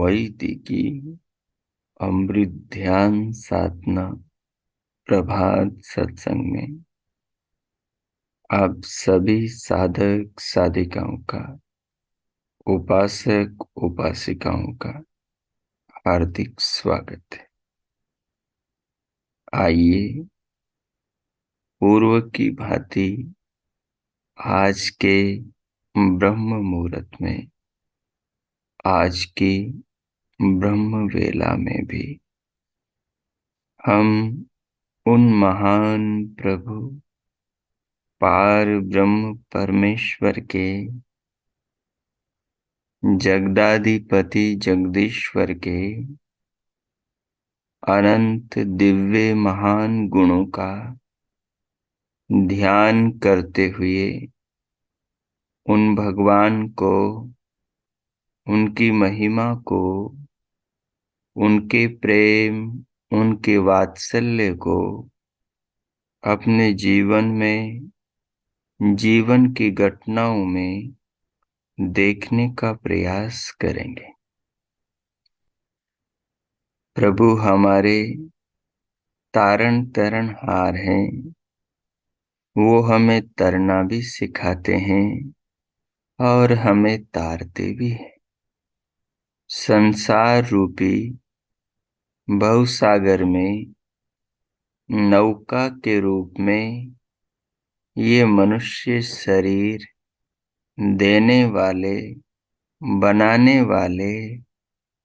वैदिकी अमृत ध्यान साधना प्रभात सत्संग में आप सभी साधक साधिकाओं का, उपासक उपासिकाओं का हार्दिक स्वागत है। आइए पूर्व की भांति आज के ब्रह्म मुहूर्त में, आज की ब्रह्म वेला में भी हम उन महान प्रभु पार ब्रह्म परमेश्वर के, जगदाधिपति जगदीश्वर के अनंत दिव्य महान गुणों का ध्यान करते हुए उन भगवान को, उनकी महिमा को, उनके प्रेम, उनके वात्सल्य को अपने जीवन में, जीवन की घटनाओं में देखने का प्रयास करेंगे। प्रभु हमारे तारण तरणहार हैं। वो हमें तरना भी सिखाते हैं और हमें तारते भी हैं। संसार रूपी भवसागर में नौका के रूप में ये मनुष्य शरीर देने वाले, बनाने वाले,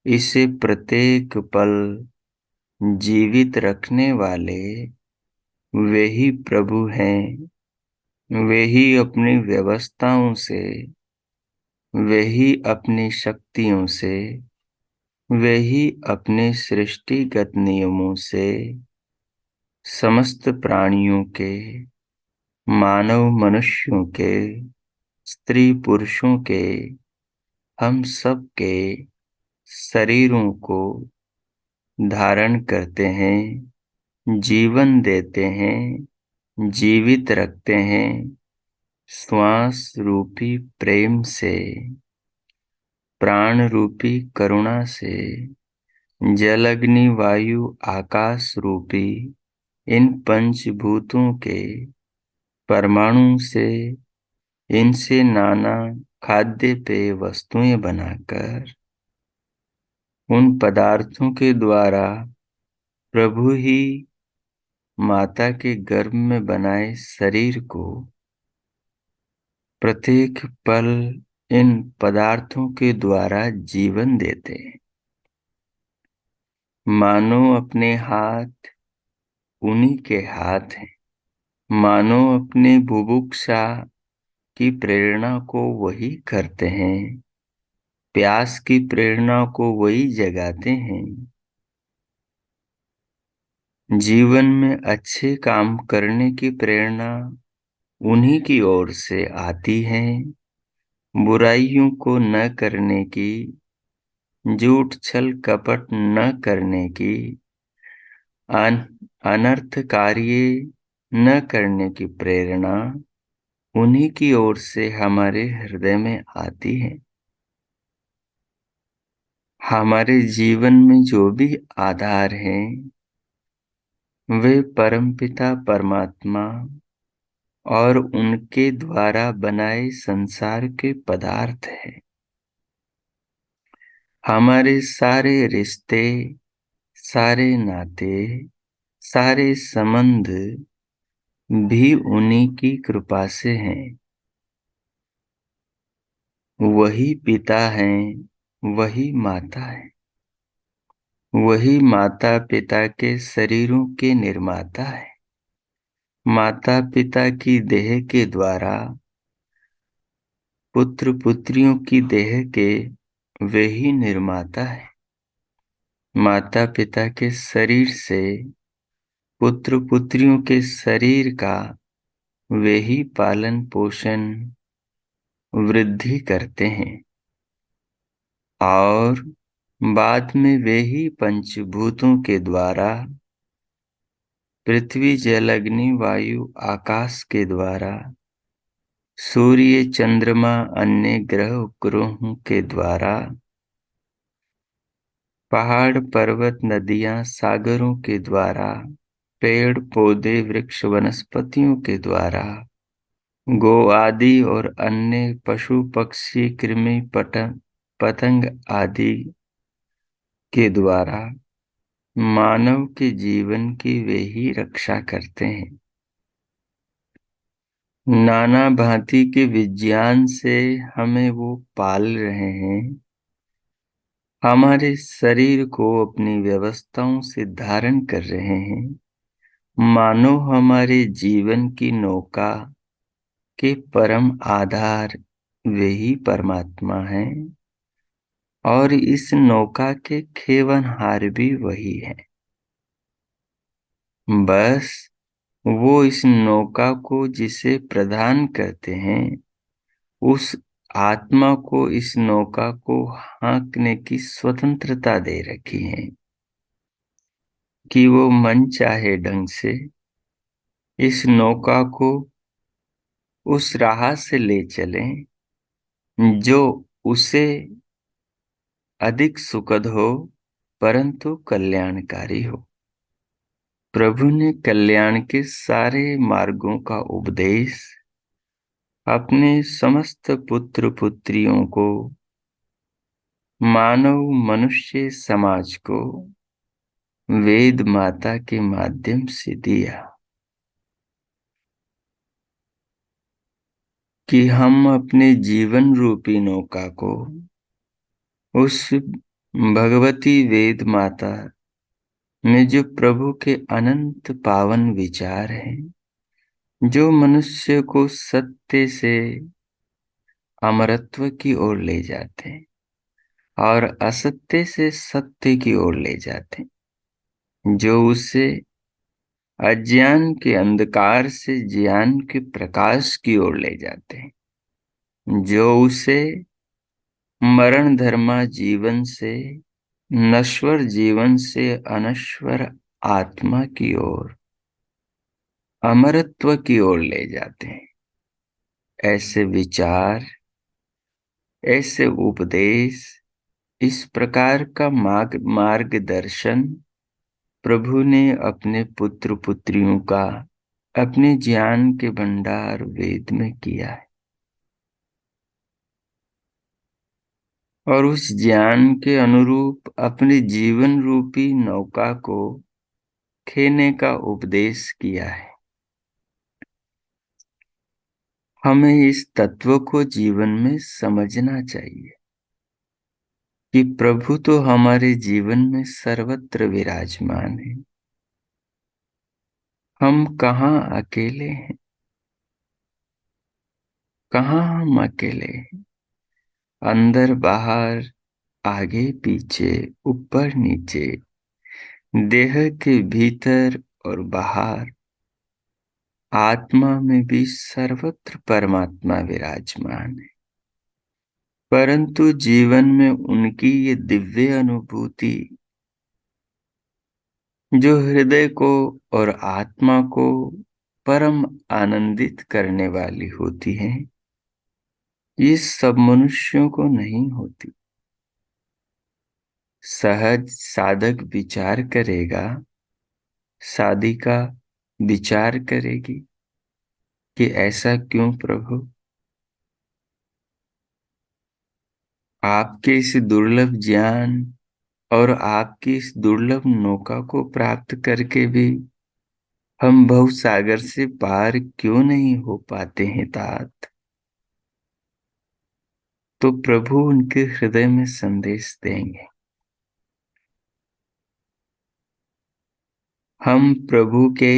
इसे प्रत्येक पल जीवित रखने वाले वे ही प्रभु हैं। वे ही अपनी व्यवस्थाओं से, वे ही अपनी शक्तियों से, वे ही अपने सृष्टिगत नियमों से समस्त प्राणियों के, मानव मनुष्यों के, स्त्री पुरुषों के, हम सब के शरीरों को धारण करते हैं, जीवन देते हैं, जीवित रखते हैं श्वास रूपी प्रेम से, प्राण रूपी करुणा से, जल अग्नि वायु आकाश रूपी इन पंचभूतों के परमाणु से, इनसे नाना खाद्य पेय वस्तुएं बनाकर उन पदार्थों के द्वारा प्रभु ही माता के गर्भ में बनाए शरीर को प्रत्येक पल इन पदार्थों के द्वारा जीवन देते हैं। मानो अपने हाथ उन्हीं के हाथ हैं। मानो अपने बुभुक्षा की प्रेरणा को वही करते हैं, प्यास की प्रेरणा को वही जगाते हैं। जीवन में अच्छे काम करने की प्रेरणा उन्हीं की ओर से आती है। बुराइयों को न करने की, झूठ छल कपट न करने की, अनर्थ कार्य न करने की प्रेरणा उन्हीं की ओर से हमारे हृदय में आती है। हमारे जीवन में जो भी आधार हैं वे परमपिता परमात्मा और उनके द्वारा बनाए संसार के पदार्थ हैं। हमारे सारे रिश्ते, सारे नाते, सारे संबंध भी उन्हीं की कृपा से हैं। वही पिता हैं, वही माता है, वही माता पिता के शरीरों के निर्माता है। माता पिता की देह के द्वारा पुत्र पुत्रियों की देह के वे ही निर्माता है। माता पिता के शरीर से पुत्र पुत्रियों के शरीर का वे ही पालन पोषण वृद्धि करते हैं, और बाद में वे ही पंचभूतों के द्वारा पृथ्वी जल अग्नि वायु आकाश के द्वारा सूर्य चंद्रमा अन्य ग्रह उपग्रहों के द्वारा पहाड़ पर्वत नदियां सागरों के द्वारा पेड़ पौधे वृक्ष वनस्पतियों के द्वारा गो आदि और अन्य पशु पक्षी कृमि पतंग आदि के द्वारा मानव के जीवन की वे ही रक्षा करते हैं। नाना भांति के विज्ञान से हमें वो पाल रहे हैं, हमारे शरीर को अपनी व्यवस्थाओं से धारण कर रहे हैं, मानो हमारे जीवन की नौका के परम आधार वे ही परमात्मा हैं, और इस नौका के खेवनहार भी वही है। बस वो इस नौका को जिसे प्रदान करते हैं, उस आत्मा को इस नौका को हाँकने की स्वतंत्रता दे रखी है कि वो मन चाहे ढंग से इस नौका को उस राह से ले चलें जो उसे अधिक सुखद हो, परंतु कल्याणकारी हो। प्रभु ने कल्याण के सारे मार्गों का उपदेश अपने समस्त पुत्र पुत्रियों को, मानव मनुष्य समाज को वेद माता के माध्यम से दिया कि हम अपने जीवन रूपी नौका को उस भगवती वेद माता में जो प्रभु के अनंत पावन विचार हैं, जो मनुष्य को सत्य से अमरत्व की ओर ले जाते हैं और असत्य से सत्य की ओर ले जाते हैं, जो उसे अज्ञान के अंधकार से ज्ञान के प्रकाश की ओर ले जाते हैं, जो उसे मरण धर्मा जीवन से नश्वर जीवन से अनश्वर आत्मा की ओर अमरत्व की ओर ले जाते हैं। ऐसे विचार, ऐसे उपदेश, इस प्रकार का मार्गदर्शन प्रभु ने अपने पुत्र पुत्रियों का अपने ज्ञान के भंडार वेद में किया है, और उस ज्ञान के अनुरूप अपने जीवन रूपी नौका को खेने का उपदेश किया है। हमें इस तत्व को जीवन में समझना चाहिए कि प्रभु तो हमारे जीवन में सर्वत्र विराजमान है। हम कहाँ अकेले हैं, कहाँ हम अकेले हैं। अंदर बाहर, आगे पीछे, ऊपर नीचे, देह के भीतर और बाहर, आत्मा में भी सर्वत्र परमात्मा विराजमान है। परंतु जीवन में उनकी ये दिव्य अनुभूति जो हृदय को और आत्मा को परम आनंदित करने वाली होती है, ये सब मनुष्यों को नहीं होती। सहज साधक विचार करेगा, साधिका विचार करेगी कि ऐसा क्यों प्रभु। आपके इस दुर्लभ ज्ञान और आपकी इस दुर्लभ नौका को प्राप्त करके भी हम भवसागर से पार क्यों नहीं हो पाते हैं तात। तो प्रभु उनके हृदय में संदेश देंगे, हम प्रभु के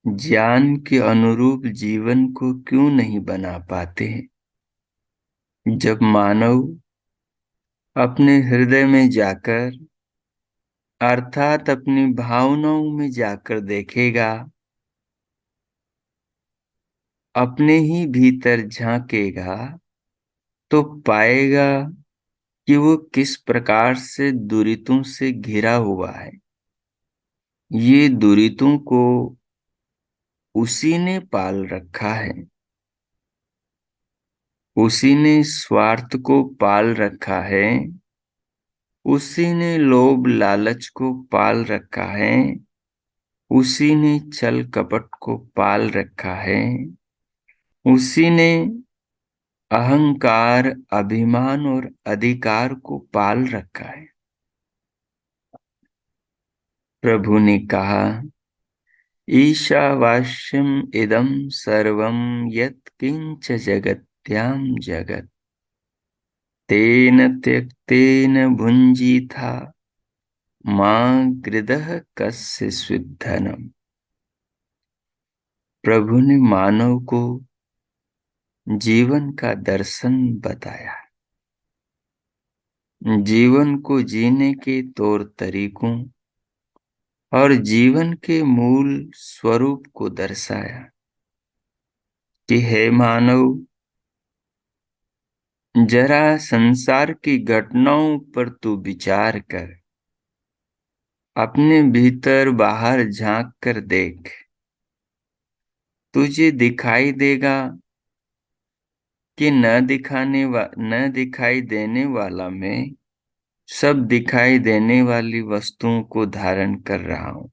ज्ञान के अनुरूप जीवन को क्यों नहीं बना पाते हैं। जब मानव अपने हृदय में जाकर अर्थात अपनी भावनाओं में जाकर देखेगा, अपने ही भीतर झांकेगा, तो पाएगा कि वो किस प्रकार से दुरितों से घिरा हुआ है। ये दुरितों को उसी ने पाल रखा है, उसी ने स्वार्थ को पाल रखा है, उसी ने लोभ लालच को पाल रखा है, उसी ने छल कपट को पाल रखा है, उसी ने अहंकार अभिमान और अधिकार को पाल रखा है। प्रभु ने कहा, ईशावास्यम इदं सर्वं यत् किंच जगत्याम जगत तेन त्यक्तेन भुंजीथा मां गृधः कस्य स्विद्धनम। प्रभु ने मानव को जीवन का दर्शन बताया, जीवन को जीने के तौर तरीकों और जीवन के मूल स्वरूप को दर्शाया कि हे मानव, जरा संसार की घटनाओं पर तू विचार कर, अपने भीतर बाहर झांक कर देख, तुझे दिखाई देगा कि न दिखाई देने वाला मैं सब दिखाई देने वाली वस्तुओं को धारण कर रहा हूं,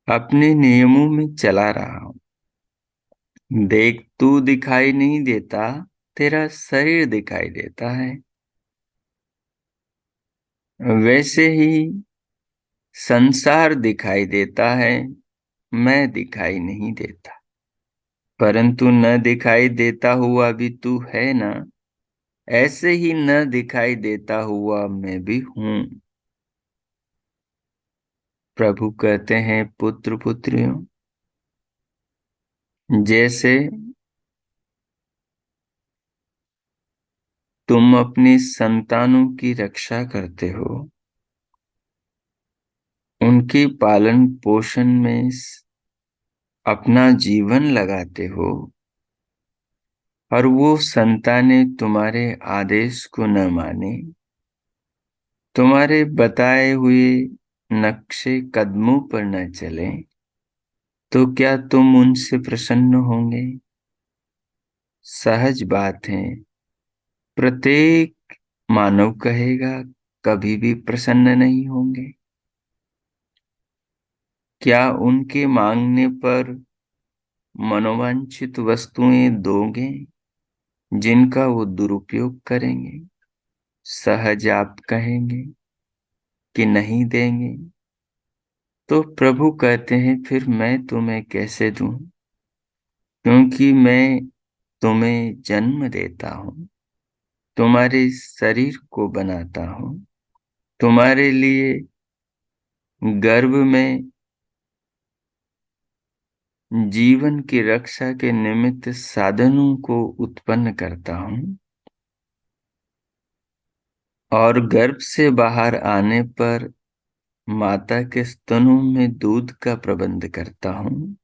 अपने नियमों में चला रहा हूं। देख, तू दिखाई नहीं देता, तेरा शरीर दिखाई देता है। वैसे ही संसार दिखाई देता है, मैं दिखाई नहीं देता। परंतु न दिखाई देता हुआ भी तू है ना, ऐसे ही न दिखाई देता हुआ मैं भी हूं। प्रभु कहते हैं, पुत्र पुत्रियों, जैसे तुम अपने संतानों की रक्षा करते हो, उनके पालन पोषण में अपना जीवन लगाते हो, और वो संतानें तुम्हारे आदेश को न माने, तुम्हारे बताए हुए नक्शे कदमों पर न चले, तो क्या तुम उनसे प्रसन्न होंगे? सहज बात है, प्रत्येक मानव कहेगा कभी भी प्रसन्न नहीं होंगे। क्या उनके मांगने पर मनोवांछित वस्तुएं दोगे जिनका वो दुरुपयोग करेंगे? सहज आप कहेंगे कि नहीं देंगे। तो प्रभु कहते हैं, फिर मैं तुम्हें कैसे दूं? क्योंकि मैं तुम्हें जन्म देता हूं, तुम्हारे शरीर को बनाता हूं, तुम्हारे लिए गर्भ में जीवन की रक्षा के निमित्त साधनों को उत्पन्न करता हूं, और गर्भ से बाहर आने पर माता के स्तनों में दूध का प्रबंध करता हूं।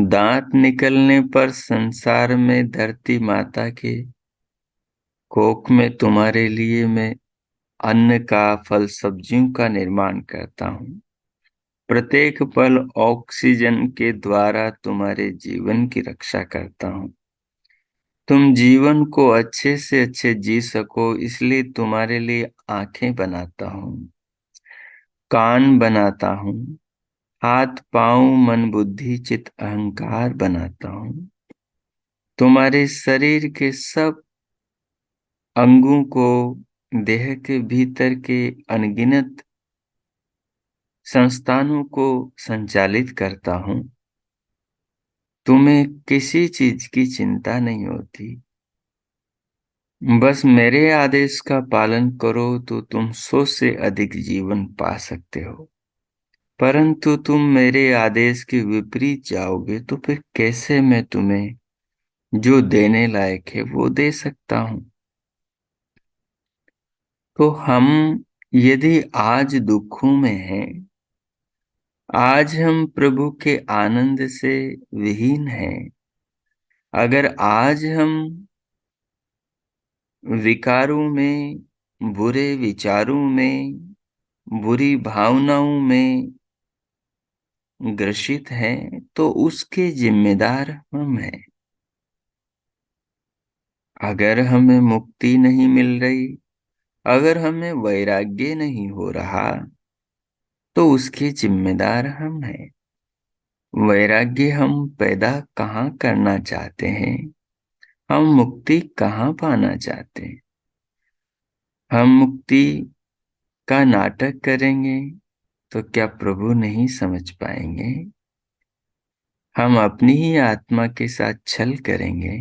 दांत निकलने पर संसार में धरती माता के कोख में तुम्हारे लिए मैं अन्न का, फल सब्जियों का निर्माण करता हूं। प्रत्येक पल ऑक्सीजन के द्वारा तुम्हारे जीवन की रक्षा करता हूं। तुम जीवन को अच्छे से अच्छे जी सको, इसलिए तुम्हारे लिए आंखें बनाता हूं, कान बनाता हूं, हाथ पांव मन बुद्धि चित्त अहंकार बनाता हूं। तुम्हारे शरीर के सब अंगों को, देह के भीतर के अनगिनत संस्थानों को संचालित करता हूँ, तुम्हें किसी चीज की चिंता नहीं होती। बस मेरे आदेश का पालन करो तो तुम 100 से अधिक जीवन पा सकते हो। परंतु तुम मेरे आदेश के विपरीत जाओगे तो फिर कैसे मैं तुम्हें जो देने लायक है वो दे सकता हूं। तो हम यदि आज दुखों में हैं, आज हम प्रभु के आनंद से विहीन हैं, अगर आज हम विकारों में, बुरे विचारों में, बुरी भावनाओं में ग्रसित हैं, तो उसके जिम्मेदार हम हैं। अगर हमें मुक्ति नहीं मिल रही, अगर हमें वैराग्य नहीं हो रहा, तो उसके जिम्मेदार हम हैं। वैराग्य हम पैदा कहाँ करना चाहते हैं, हम मुक्ति कहाँ पाना चाहते हैं। हम मुक्ति का नाटक करेंगे तो क्या प्रभु नहीं समझ पाएंगे? हम अपनी ही आत्मा के साथ छल करेंगे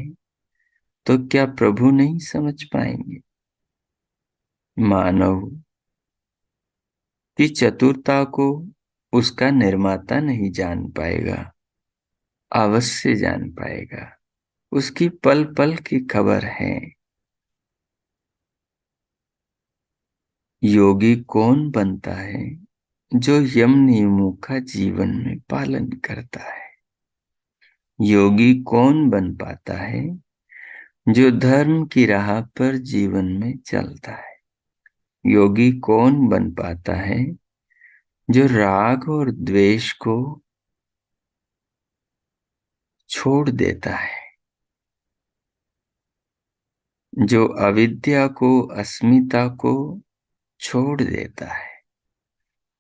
तो क्या प्रभु नहीं समझ पाएंगे? मानव की चतुरता को उसका निर्माता नहीं जान पाएगा, अवश्य जान पाएगा। उसकी पल पल की खबर है। योगी कौन बनता है? जो यम नियमों का जीवन में पालन करता है। योगी कौन बन पाता है? जो धर्म की राह पर जीवन में चलता है। योगी कौन बन पाता है? जो राग और द्वेष को छोड़ देता है, जो अविद्या को, अस्मिता को छोड़ देता है,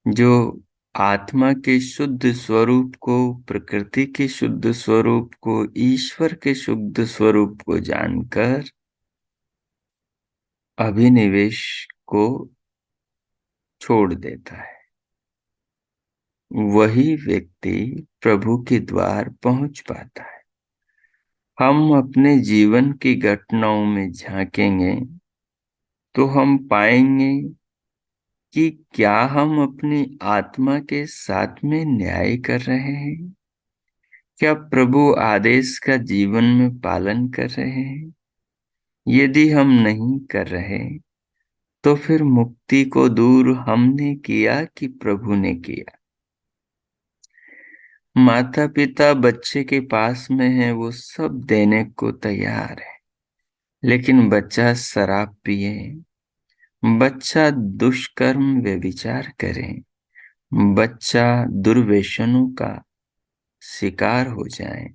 जो आत्मा के शुद्ध स्वरूप को, प्रकृति के शुद्ध स्वरूप को, ईश्वर के शुद्ध स्वरूप को जानकर अभिनिवेश को छोड़ देता है, वही व्यक्ति प्रभु के द्वार पहुंच पाता है। हम अपने जीवन की घटनाओं में झांकेंगे तो हम पाएंगे कि क्या हम अपनी आत्मा के साथ में न्याय कर रहे हैं? क्या प्रभु आदेश का जीवन में पालन कर रहे हैं? यदि हम नहीं कर रहे, तो फिर मुक्ति को दूर हमने किया कि प्रभु ने किया? माता पिता बच्चे के पास में है, वो सब देने को तैयार है, लेकिन बच्चा शराब पिए, बच्चा दुष्कर्म व्यभिचार करे, बच्चा दुर्व्यसनों का शिकार हो जाए,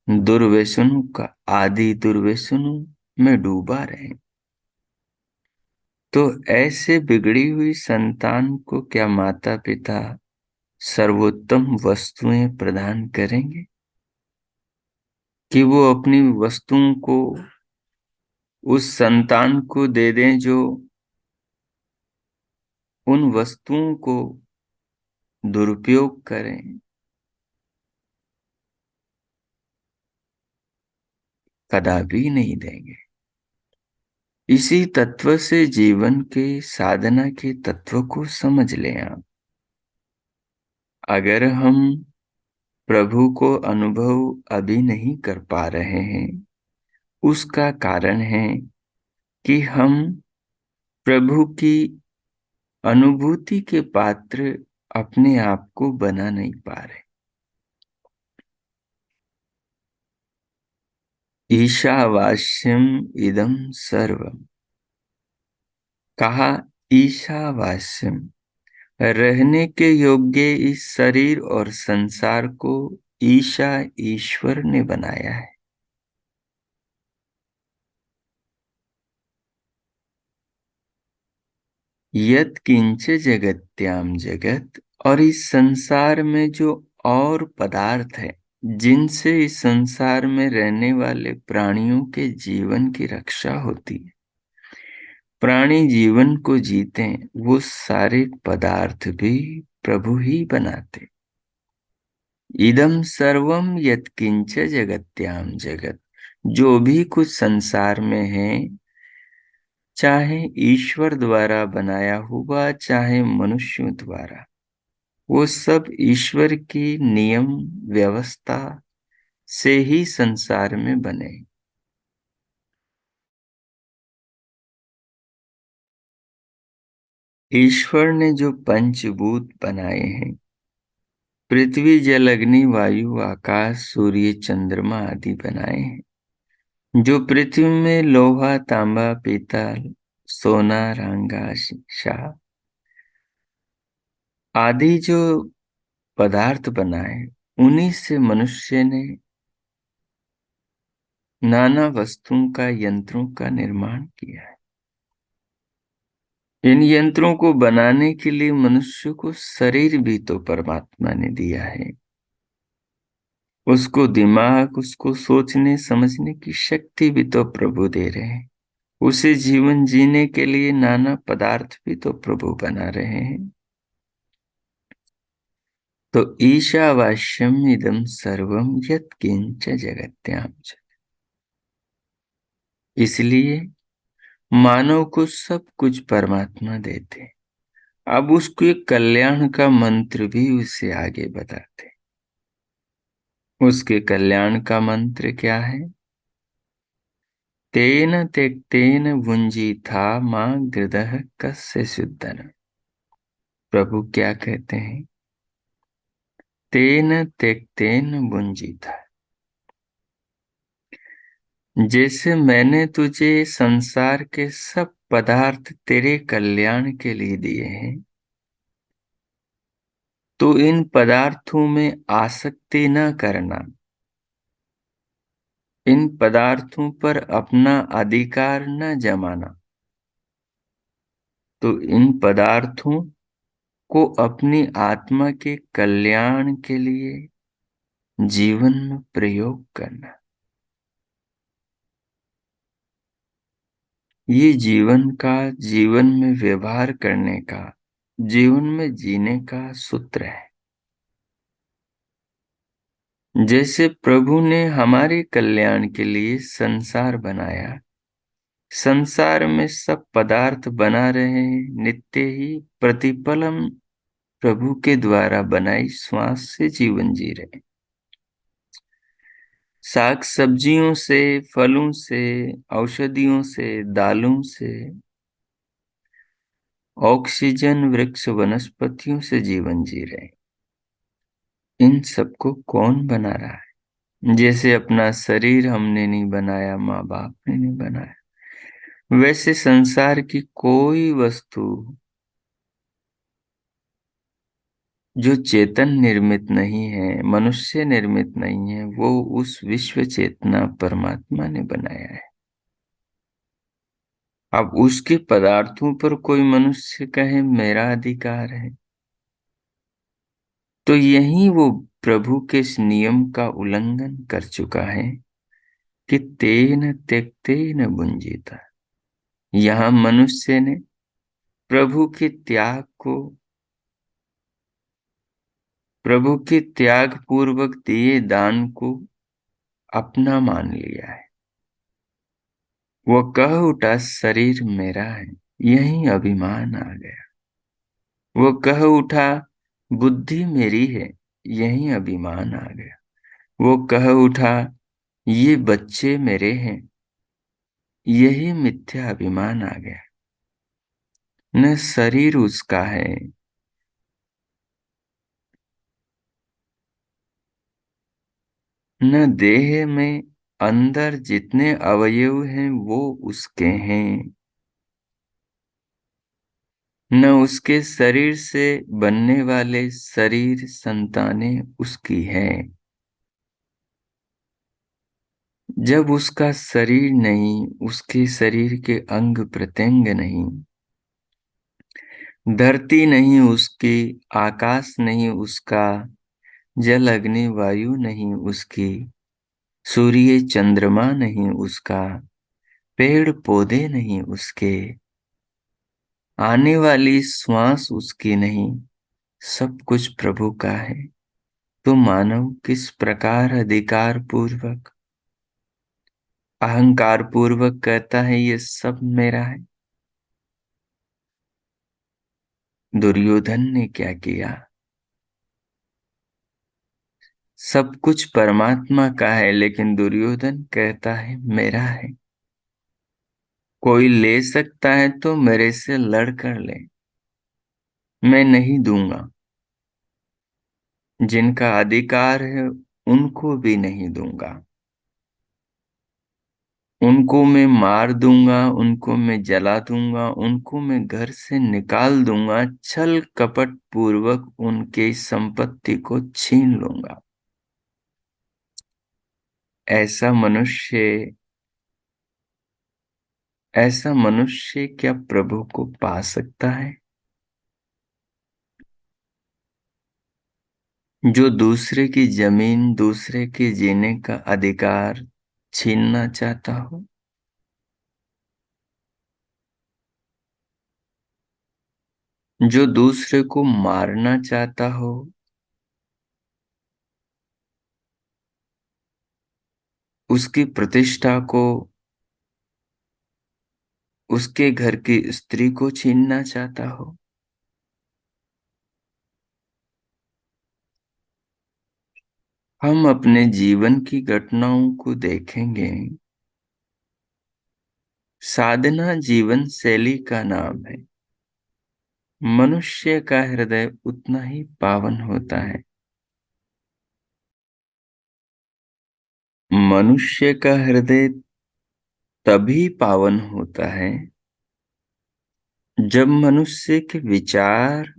दुर्व्यसनों का आदि, दुर्व्यसनों में डूबा रहे, तो ऐसे बिगड़ी हुई संतान को क्या माता पिता सर्वोत्तम वस्तुएं प्रदान करेंगे कि वो अपनी वस्तुओं को उस संतान को दे दें जो उन वस्तुओं को दुरुपयोग करें? कदापि नहीं देंगे। इसी तत्व से जीवन के साधना के तत्व को समझ लें आप। अगर हम प्रभु को अनुभव अभी नहीं कर पा रहे हैं, उसका कारण है कि हम प्रभु की अनुभूति के पात्र अपने आप को बना नहीं पा रहे। ईशावास्यम इदं सर्वम, कहा ईशावास्यम, रहने के योग्य इस शरीर और संसार को ईशा, ईश्वर ने बनाया है। यत् किंच जगत्याम जगत, और इस संसार में जो और पदार्थ है जिनसे इस संसार में रहने वाले प्राणियों के जीवन की रक्षा होती है, प्राणी जीवन को जीते, वो सारे पदार्थ भी प्रभु ही बनाते। इदम सर्वम यत्किंच जगत्याम जगत, जो भी कुछ संसार में है, चाहे ईश्वर द्वारा बनाया हुआ चाहे मनुष्यों द्वारा, वो सब ईश्वर की नियम व्यवस्था से ही संसार में बने। ईश्वर ने जो पंचभूत बनाए हैं, पृथ्वी जल अग्नि वायु आकाश सूर्य चंद्रमा आदि बनाए हैं, जो पृथ्वी में लोहा तांबा पीतल सोना रांगा शीशा आदि जो पदार्थ बनाए, उन्हीं से मनुष्य ने नाना वस्तुओं का यंत्रों का निर्माण किया है। इन यंत्रों को बनाने के लिए मनुष्य को शरीर भी तो परमात्मा ने दिया है। उसको दिमाग, उसको सोचने समझने की शक्ति भी तो प्रभु दे रहे हैं। उसे जीवन जीने के लिए नाना पदार्थ भी तो प्रभु बना रहे हैं। तो ईशावास्यम इदम सर्वम यत् किंच जगत्याम च। इसलिए मानव को सब कुछ परमात्मा देते, अब उसके कल्याण का मंत्र भी उसे आगे बताते। उसके कल्याण का मंत्र क्या है? तेन त्यक्तेन भुंजी था मां गृदः कस्य शुद्धन। प्रभु क्या कहते हैं? तेन त्यक्तेन भुंजी था, जैसे मैंने तुझे संसार के सब पदार्थ तेरे कल्याण के लिए दिए हैं, तो इन पदार्थों में आसक्ति न करना, इन पदार्थों पर अपना अधिकार न जमाना। तो इन पदार्थों को अपनी आत्मा के कल्याण के लिए जीवन में प्रयोग करना। ये जीवन का, जीवन में व्यवहार करने का, जीवन में जीने का सूत्र है। जैसे प्रभु ने हमारे कल्याण के लिए संसार बनाया, संसार में सब पदार्थ बना रहे हैं, नित्य ही प्रतिपलम प्रभु के द्वारा बनाई श्वास से जीवन जी रहे। साग सब्जियों से, फलों से, औषधियों से, दालों से, ऑक्सीजन वृक्ष वनस्पतियों से जीवन जी रहे। इन सबको कौन बना रहा है? जैसे अपना शरीर हमने नहीं बनाया, माँ बाप ने नहीं बनाया, वैसे संसार की कोई वस्तु जो चेतन निर्मित नहीं है, मनुष्य निर्मित नहीं है, वो उस विश्व चेतना परमात्मा ने बनाया है। अब उसके पदार्थों पर कोई मनुष्य कहे मेरा अधिकार है, तो यही वो प्रभु के इस नियम का उल्लंघन कर चुका है कि तेन त्यक्तेन भुंजीता। यहां मनुष्य ने प्रभु के त्याग को, प्रभु के त्याग पूर्वक दिए दान को अपना मान लिया है। वो कह उठा शरीर मेरा है, यही अभिमान आ गया। वो कह उठा बुद्धि मेरी है, यही अभिमान आ गया। वो कह उठा ये बच्चे मेरे हैं, यही मिथ्या अभिमान आ गया। न शरीर उसका है, न देह में अंदर जितने अवयव हैं वो उसके हैं, न उसके शरीर से बनने वाले शरीर संतानें उसकी हैं। जब उसका शरीर नहीं, उसके शरीर के अंग प्रत्यंग नहीं, धरती नहीं उसकी, आकाश नहीं उसका, जल अग्नि वायु नहीं उसकी, सूर्य चंद्रमा नहीं उसका, पेड़ पौधे नहीं उसके, आने वाली श्वास उसकी नहीं, सब कुछ प्रभु का है। तो मानव किस प्रकार अधिकार पूर्वक, अहंकार पूर्वक कहता है ये सब मेरा है। दुर्योधन ने क्या किया? सब कुछ परमात्मा का है, लेकिन दुर्योधन कहता है मेरा है। कोई ले सकता है तो मेरे से लड़ कर ले, मैं नहीं दूंगा। जिनका अधिकार है उनको भी नहीं दूंगा। उनको मैं मार दूंगा, उनको मैं जला दूंगा, उनको मैं घर से निकाल दूंगा, छल कपट पूर्वक उनके संपत्ति को छीन लूंगा। ऐसा मनुष्य ऐसा मनुष्य क्या प्रभु को पा सकता है? जो दूसरे की जमीन, दूसरे के जीने का अधिकार छीनना चाहता हो, जो दूसरे को मारना चाहता हो, उसकी प्रतिष्ठा को, उसके घर की स्त्री को छीनना चाहता हो। हम अपने जीवन की घटनाओं को देखेंगे। साधना जीवन शैली का नाम है। मनुष्य का हृदय उतना ही पावन होता है। मनुष्य का हृदय तभी पावन होता है जब मनुष्य के विचार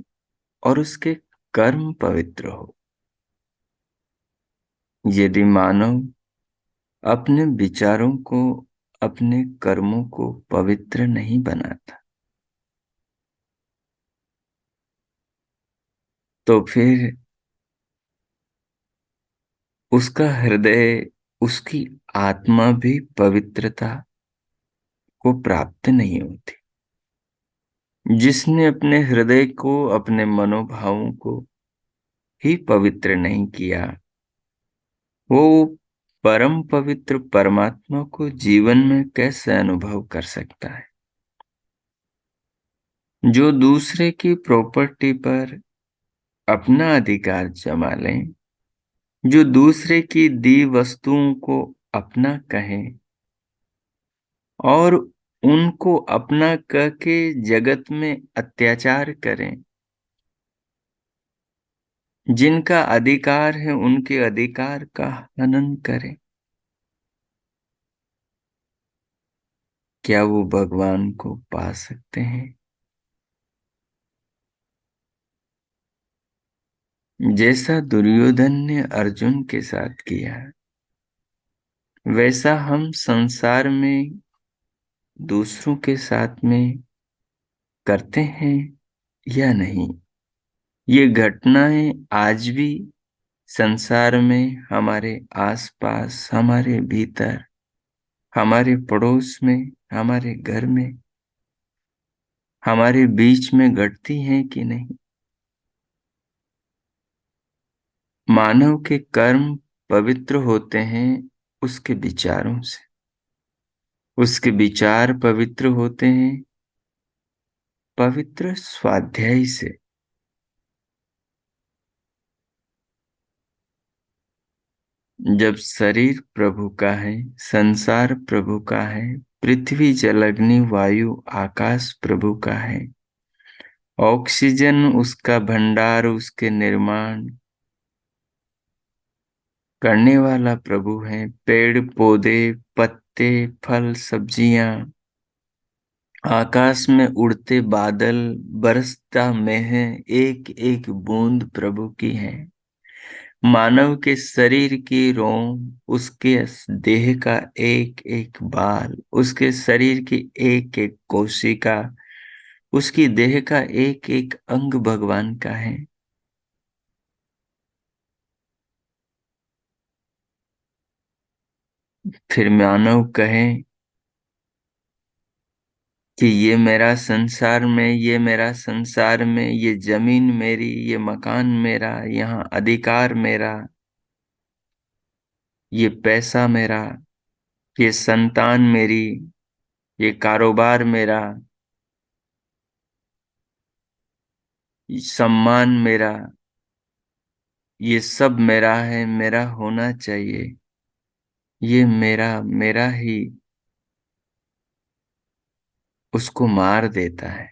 और उसके कर्म पवित्र हो। यदि मानव अपने विचारों को, अपने कर्मों को पवित्र नहीं बनाता, तो फिर उसका हृदय, उसकी आत्मा भी पवित्रता को प्राप्त नहीं होती। जिसने अपने हृदय को, अपने मनोभावों को ही पवित्र नहीं किया, वो परम पवित्र परमात्मा को जीवन में कैसे अनुभव कर सकता है? जो दूसरे की प्रॉपर्टी पर अपना अधिकार जमा लें, जो दूसरे की दी वस्तुओं को अपना कहें और उनको अपना कह के जगत में अत्याचार करें, जिनका अधिकार है उनके अधिकार का हनन करें, क्या वो भगवान को पा सकते हैं? जैसा दुर्योधन ने अर्जुन के साथ किया, वैसा हम संसार में दूसरों के साथ में करते हैं या नहीं? ये घटनाएं आज भी संसार में, हमारे आसपास, हमारे भीतर, हमारे पड़ोस में, हमारे घर में, हमारे बीच में घटती हैं कि नहीं? मानव के कर्म पवित्र होते हैं उसके विचारों से, उसके विचार पवित्र होते हैं पवित्र स्वाध्याय से। जब शरीर प्रभु का है, संसार प्रभु का है, पृथ्वी जल अग्नि वायु आकाश प्रभु का है, ऑक्सीजन उसका भंडार, उसके निर्माण करने वाला प्रभु है, पेड़ पौधे, पत्ते, फल, सब्जियां, आकाश में उड़ते बादल, बरसता मेह, एक एक बूंद प्रभु की है। मानव के शरीर की रोम, उसके देह का एक एक बाल, उसके शरीर की एक एक कोशिका, उसकी देह का एक एक अंग भगवान का है। फिर मानव कहे कि ये मेरा संसार में, ये जमीन मेरी, ये मकान मेरा, यहाँ अधिकार मेरा, ये पैसा मेरा, ये संतान मेरी, ये कारोबार मेरा, ये सम्मान मेरा, ये सब मेरा है, मेरा होना चाहिए, ये मेरा मेरा ही उसको मार देता है,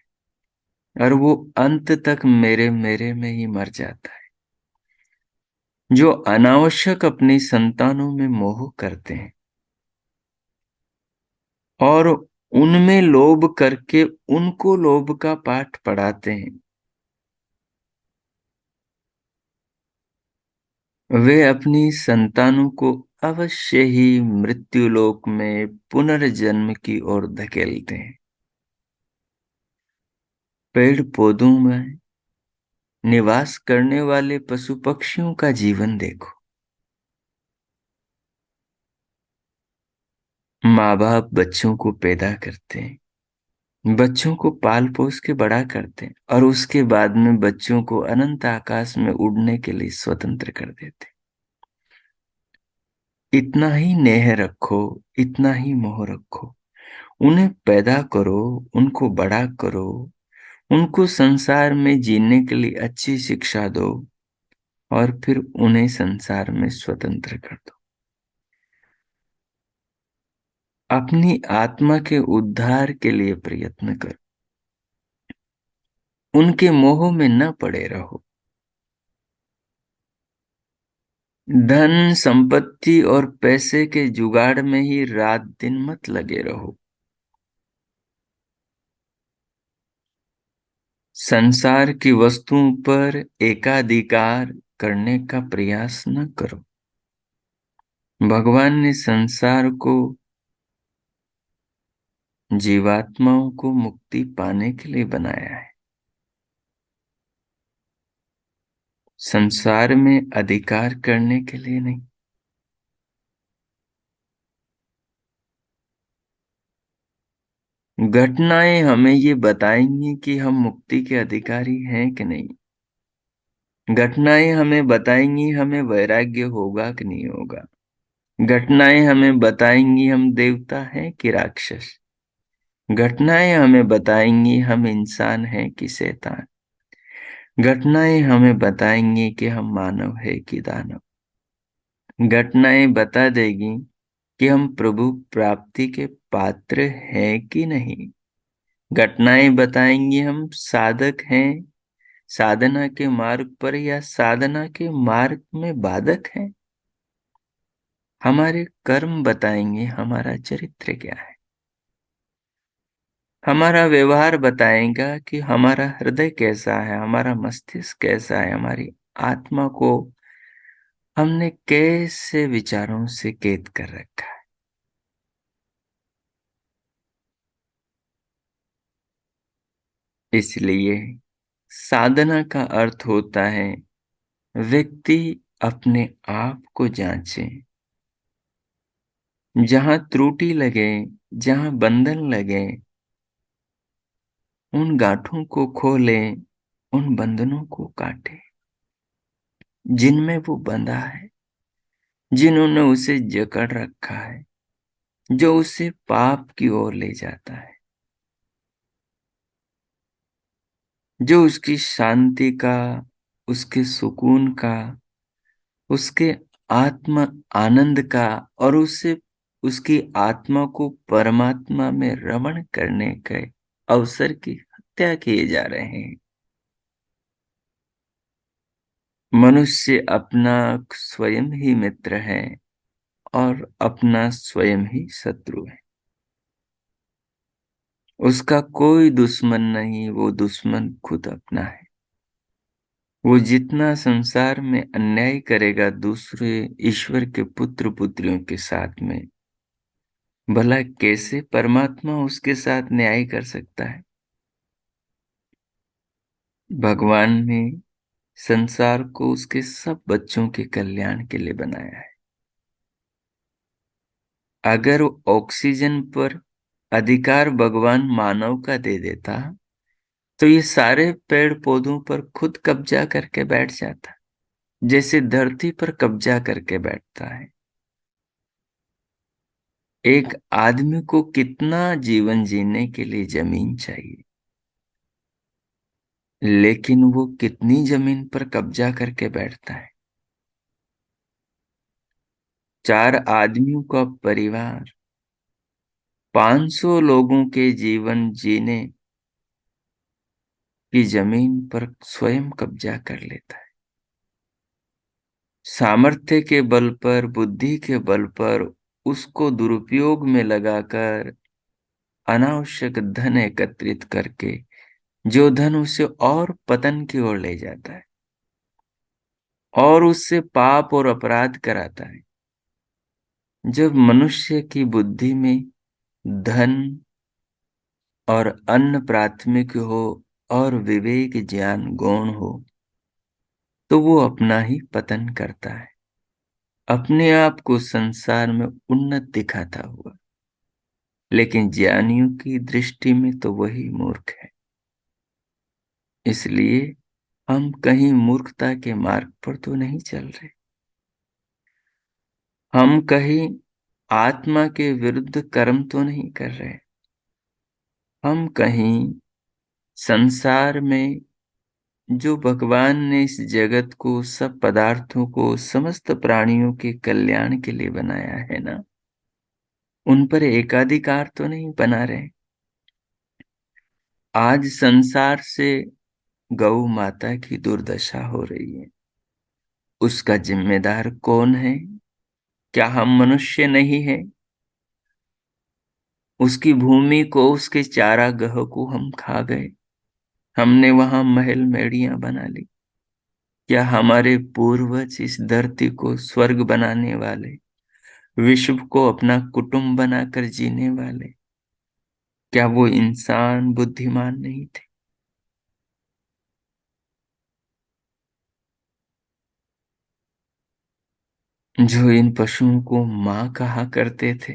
और वो अंत तक मेरे मेरे में ही मर जाता है। जो अनावश्यक अपनी संतानों में मोह करते हैं और उनमें लोभ करके उनको लोभ का पाठ पढ़ाते हैं, वे अपनी संतानों को अवश्य ही मृत्युलोक में पुनर्जन्म की ओर धकेलते हैं। पेड़ पौधों में निवास करने वाले पशु पक्षियों का जीवन देखो। माँ बाप बच्चों को पैदा करते हैं, बच्चों को पाल पोस के बड़ा करते हैं, और उसके बाद में बच्चों को अनंत आकाश में उड़ने के लिए स्वतंत्र कर देते हैं। इतना ही नेह रखो, इतना ही मोह रखो, उन्हें पैदा करो, उनको बड़ा करो, उनको संसार में जीने के लिए अच्छी शिक्षा दो, और फिर उन्हें संसार में स्वतंत्र कर दो। अपनी आत्मा के उद्धार के लिए प्रयत्न करो, उनके मोह में न पड़े रहो। धन संपत्ति और पैसे के जुगाड़ में ही रात दिन मत लगे रहो। संसार की वस्तुओं पर एकाधिकार करने का प्रयास न करो। भगवान ने संसार को जीवात्माओं को मुक्ति पाने के लिए बनाया है, संसार में अधिकार करने के लिए नहीं। घटनाएं हमें ये बताएंगी कि हम मुक्ति के अधिकारी हैं कि नहीं। घटनाएं हमें बताएंगी हमें वैराग्य होगा कि नहीं होगा। घटनाएं हमें बताएंगी हम देवता हैं कि राक्षस। घटनाएं हमें बताएंगी हम इंसान हैं कि शैतान। घटनाएं हमें बताएंगी कि हम मानव है कि दानव। घटनाएं बता देगी कि हम प्रभु प्राप्ति के पात्र हैं कि नहीं। घटनाएं बताएंगी हम साधक हैं साधना के मार्ग पर, या साधना के मार्ग में बाधक हैं। हमारे कर्म बताएंगे हमारा चरित्र क्या है। हमारा व्यवहार बताएगा कि हमारा हृदय कैसा है, हमारा मस्तिष्क कैसा है, हमारी आत्मा को हमने कैसे विचारों से कैद कर रखा है। इसलिए साधना का अर्थ होता है व्यक्ति अपने आप को जांचे, जहां त्रुटि लगे, जहां बंधन लगे, उन गांठों को खोले, उन बंधनों को काटे जिनमें वो बंधा है, जिन्होंने उसे जकड़ रखा है, जो उसे पाप की ओर ले जाता है, जो उसकी शांति का, उसके सुकून का, उसके आत्म आनंद का, और उससे उसकी आत्मा को परमात्मा में रमण करने के अवसर की हत्या किए जा रहे हैं। मनुष्य अपना स्वयं ही मित्र है और अपना स्वयं ही शत्रु है। उसका कोई दुश्मन नहीं, वो दुश्मन खुद अपना है। वो जितना संसार में अन्याय करेगा दूसरे ईश्वर के पुत्र पुत्रियों के साथ में, भला कैसे परमात्मा उसके साथ न्याय कर सकता है। भगवान ने संसार को उसके सब बच्चों के कल्याण के लिए बनाया है। अगर ऑक्सीजन पर अधिकार भगवान मानव का दे देता तो ये सारे पेड़ पौधों पर खुद कब्जा करके बैठ जाता, जैसे धरती पर कब्जा करके बैठता है। एक आदमी को कितना जीवन जीने के लिए जमीन चाहिए, लेकिन वो कितनी जमीन पर कब्जा करके बैठता है। 4 आदमियों का परिवार 500 लोगों के जीवन जीने की जमीन पर स्वयं कब्जा कर लेता है। सामर्थ्य के बल पर, बुद्धि के बल पर उसको दुरुपयोग में लगाकर अनावश्यक धन एकत्रित करके जो धन उसे और पतन की ओर ले जाता है और उससे पाप और अपराध कराता है। जब मनुष्य की बुद्धि में धन और अन्न प्राथमिक हो और विवेक ज्ञान गौण हो, तो वो अपना ही पतन करता है, अपने आप को संसार में उन्नत दिखाता हुआ। लेकिन ज्ञानियों की दृष्टि में तो वही मूर्ख है। इसलिए हम कहीं मूर्खता के मार्ग पर तो नहीं चल रहे, हम कहीं आत्मा के विरुद्ध कर्म तो नहीं कर रहे, हम कहीं संसार में जो भगवान ने इस जगत को, सब पदार्थों को, समस्त प्राणियों के कल्याण के लिए बनाया है ना, उन पर एकाधिकार तो नहीं बना रहे। आज संसार से गौ माता की दुर्दशा हो रही है, उसका जिम्मेदार कौन है? क्या हम मनुष्य नहीं है? उसकी भूमि को, उसके चारागाह को हम खा गए, हमने वहां महल मेड़ियां बना ली। क्या हमारे पूर्वज इस धरती को स्वर्ग बनाने वाले, विश्व को अपना कुटुंब बनाकर जीने वाले, क्या वो इंसान बुद्धिमान नहीं थे? जो इन पशुओं को मां कहा करते थे,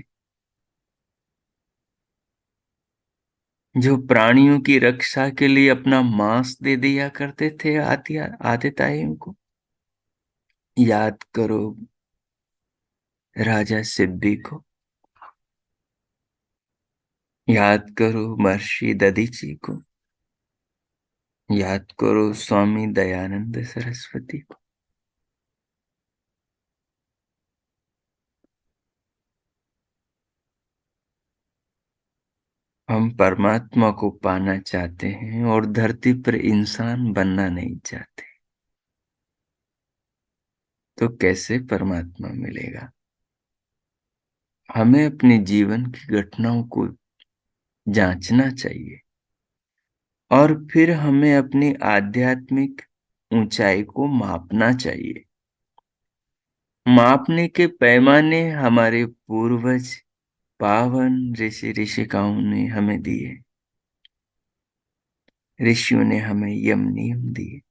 जो प्राणियों की रक्षा के लिए अपना मांस दे दिया करते थे आदिताइयों को। याद करो राजा सिब्बी को, याद करो महर्षि दधीची को, याद करो स्वामी दयानंद सरस्वती को। हम परमात्मा को पाना चाहते हैं और धरती पर इंसान बनना नहीं चाहते, तो कैसे परमात्मा मिलेगा? हमें अपने जीवन की घटनाओं को जांचना चाहिए और फिर हमें अपनी आध्यात्मिक ऊंचाई को मापना चाहिए। मापने के पैमाने हमारे पूर्वज पावन ऋषि ऋषिकाओं ने हमें दिए। ऋषियों ने हमें यम नियम दिए,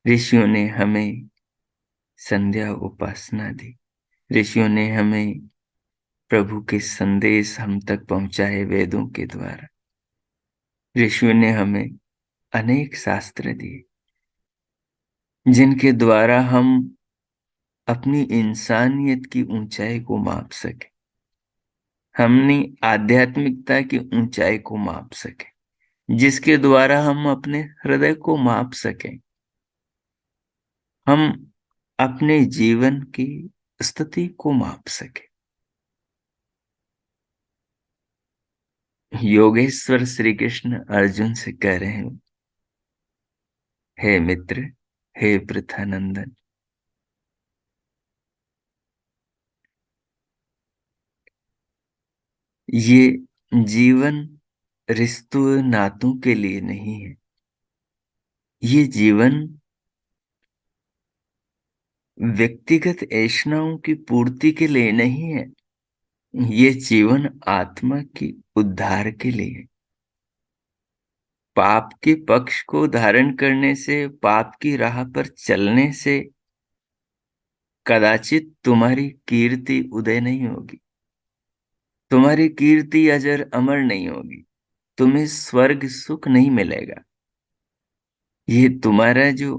ऋषियों ने हमें संध्या उपासना दी, ऋषियों ने हमें प्रभु के संदेश हम तक पहुंचाए वेदों के द्वारा। ऋषियों ने हमें अनेक शास्त्र दिए जिनके द्वारा हम अपनी इंसानियत की ऊंचाई को माप सके, हमने आध्यात्मिकता की ऊंचाई को माप सके, जिसके द्वारा हम अपने हृदय को माप सकें, हम अपने जीवन की स्थिति को माप सके। योगेश्वर श्री कृष्ण अर्जुन से कह रहे हैं, हे मित्र, हे पृथानंदन, ये जीवन रिश्तों नातों के लिए नहीं है, ये जीवन व्यक्तिगत ऐषणाओं की पूर्ति के लिए नहीं है, ये जीवन आत्मा की उद्धार के लिए। पाप के पक्ष को धारण करने से, पाप की राह पर चलने से कदाचित तुम्हारी कीर्ति उदय नहीं होगी। तुम्हारी कीर्ति अजर अमर नहीं होगी, तुम्हें स्वर्ग सुख नहीं मिलेगा। ये तुम्हारा जो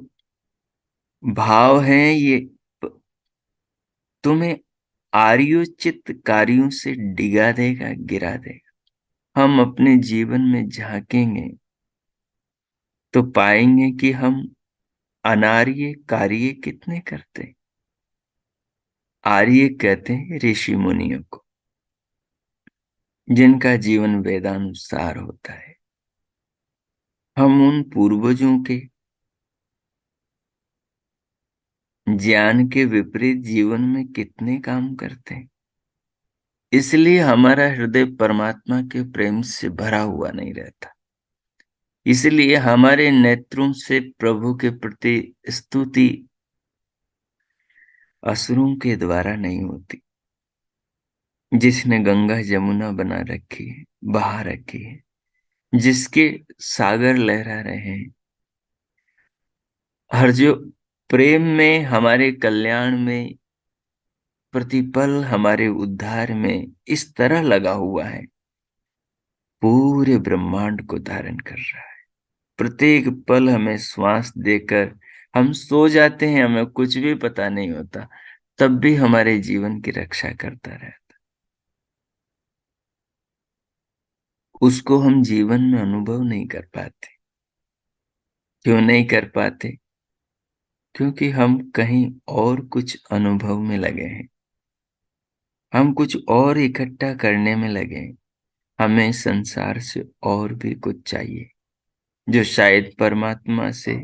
भाव है, ये तुम्हें आर्योचित कार्यों से डिगा देगा, गिरा देगा। हम अपने जीवन में झांकेंगे तो पाएंगे कि हम अनार्य कार्य कितने करते हैं। आर्य कहते हैं ऋषि मुनियों को, जिनका जीवन वेदानुसार होता है। हम उन पूर्वजों के ज्ञान के विपरीत जीवन में कितने काम करते हैं। इसलिए हमारा हृदय परमात्मा के प्रेम से भरा हुआ नहीं रहता। इसलिए हमारे नेत्रों से प्रभु के प्रति स्तुति असुरों के द्वारा नहीं होती। जिसने गंगा जमुना बना रखी है, बहा रखी है, जिसके सागर लहरा रहे हैं, हर जो प्रेम में, हमारे कल्याण में, प्रतिपल हमारे उद्धार में इस तरह लगा हुआ है, पूरे ब्रह्मांड को धारण कर रहा है। प्रत्येक पल हमें श्वास देकर हम सो जाते हैं, हमें कुछ भी पता नहीं होता, तब भी हमारे जीवन की रक्षा करता रहता। उसको हम जीवन में अनुभव नहीं कर पाते। क्यों नहीं कर पाते? क्योंकि हम कहीं और कुछ अनुभव में लगे हैं, हम कुछ और इकट्ठा करने में लगे हैं। हमें संसार से और भी कुछ चाहिए, जो शायद परमात्मा से,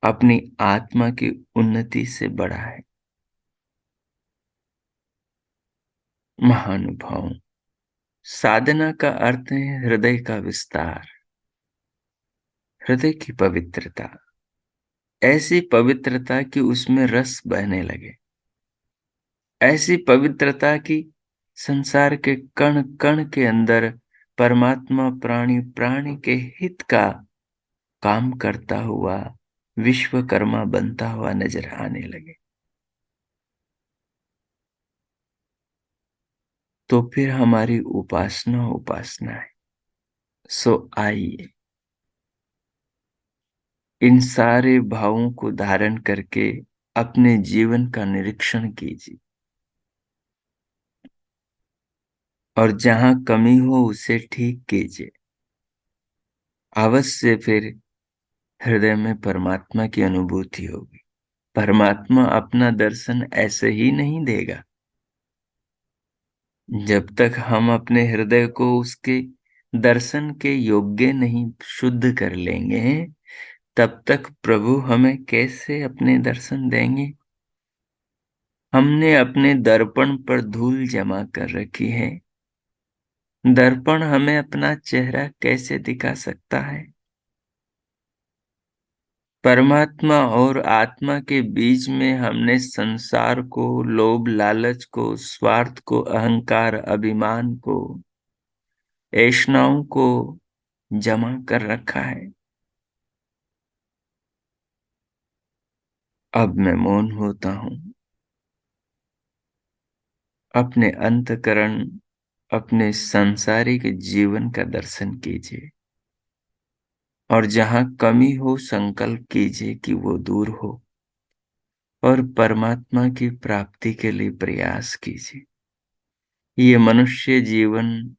अपनी आत्मा की उन्नति से बड़ा है। महानुभाव, साधना का अर्थ है हृदय का विस्तार, हृदय की पवित्रता, ऐसी पवित्रता कि उसमें रस बहने लगे, ऐसी पवित्रता कि संसार के कण कण के अंदर परमात्मा प्राणी प्राणी के हित का काम करता हुआ विश्वकर्मा बनता हुआ नजर आने लगे। तो फिर हमारी उपासना उपासना है। सो आइए इन सारे भावों को धारण करके अपने जीवन का निरीक्षण कीजिए, और जहां कमी हो उसे ठीक कीजिए। अवश्य फिर हृदय में परमात्मा की अनुभूति होगी। परमात्मा अपना दर्शन ऐसे ही नहीं देगा। जब तक हम अपने हृदय को उसके दर्शन के योग्य नहीं शुद्ध कर लेंगे, तब तक प्रभु हमें कैसे अपने दर्शन देंगे। हमने अपने दर्पण पर धूल जमा कर रखी है। दर्पण हमें अपना चेहरा कैसे दिखा सकता है। परमात्मा और आत्मा के बीच में हमने संसार को, लोभ लालच को, स्वार्थ को, अहंकार अभिमान को, ऐषणाओं को जमा कर रखा है। अब मैं मौन होता हूं। अपने अंतःकरण, अपने सांसारिक जीवन का दर्शन कीजिए, और जहां कमी हो संकल्प कीजिए कि वो दूर हो, और परमात्मा की प्राप्ति के लिए प्रयास कीजिए। ये मनुष्य जीवन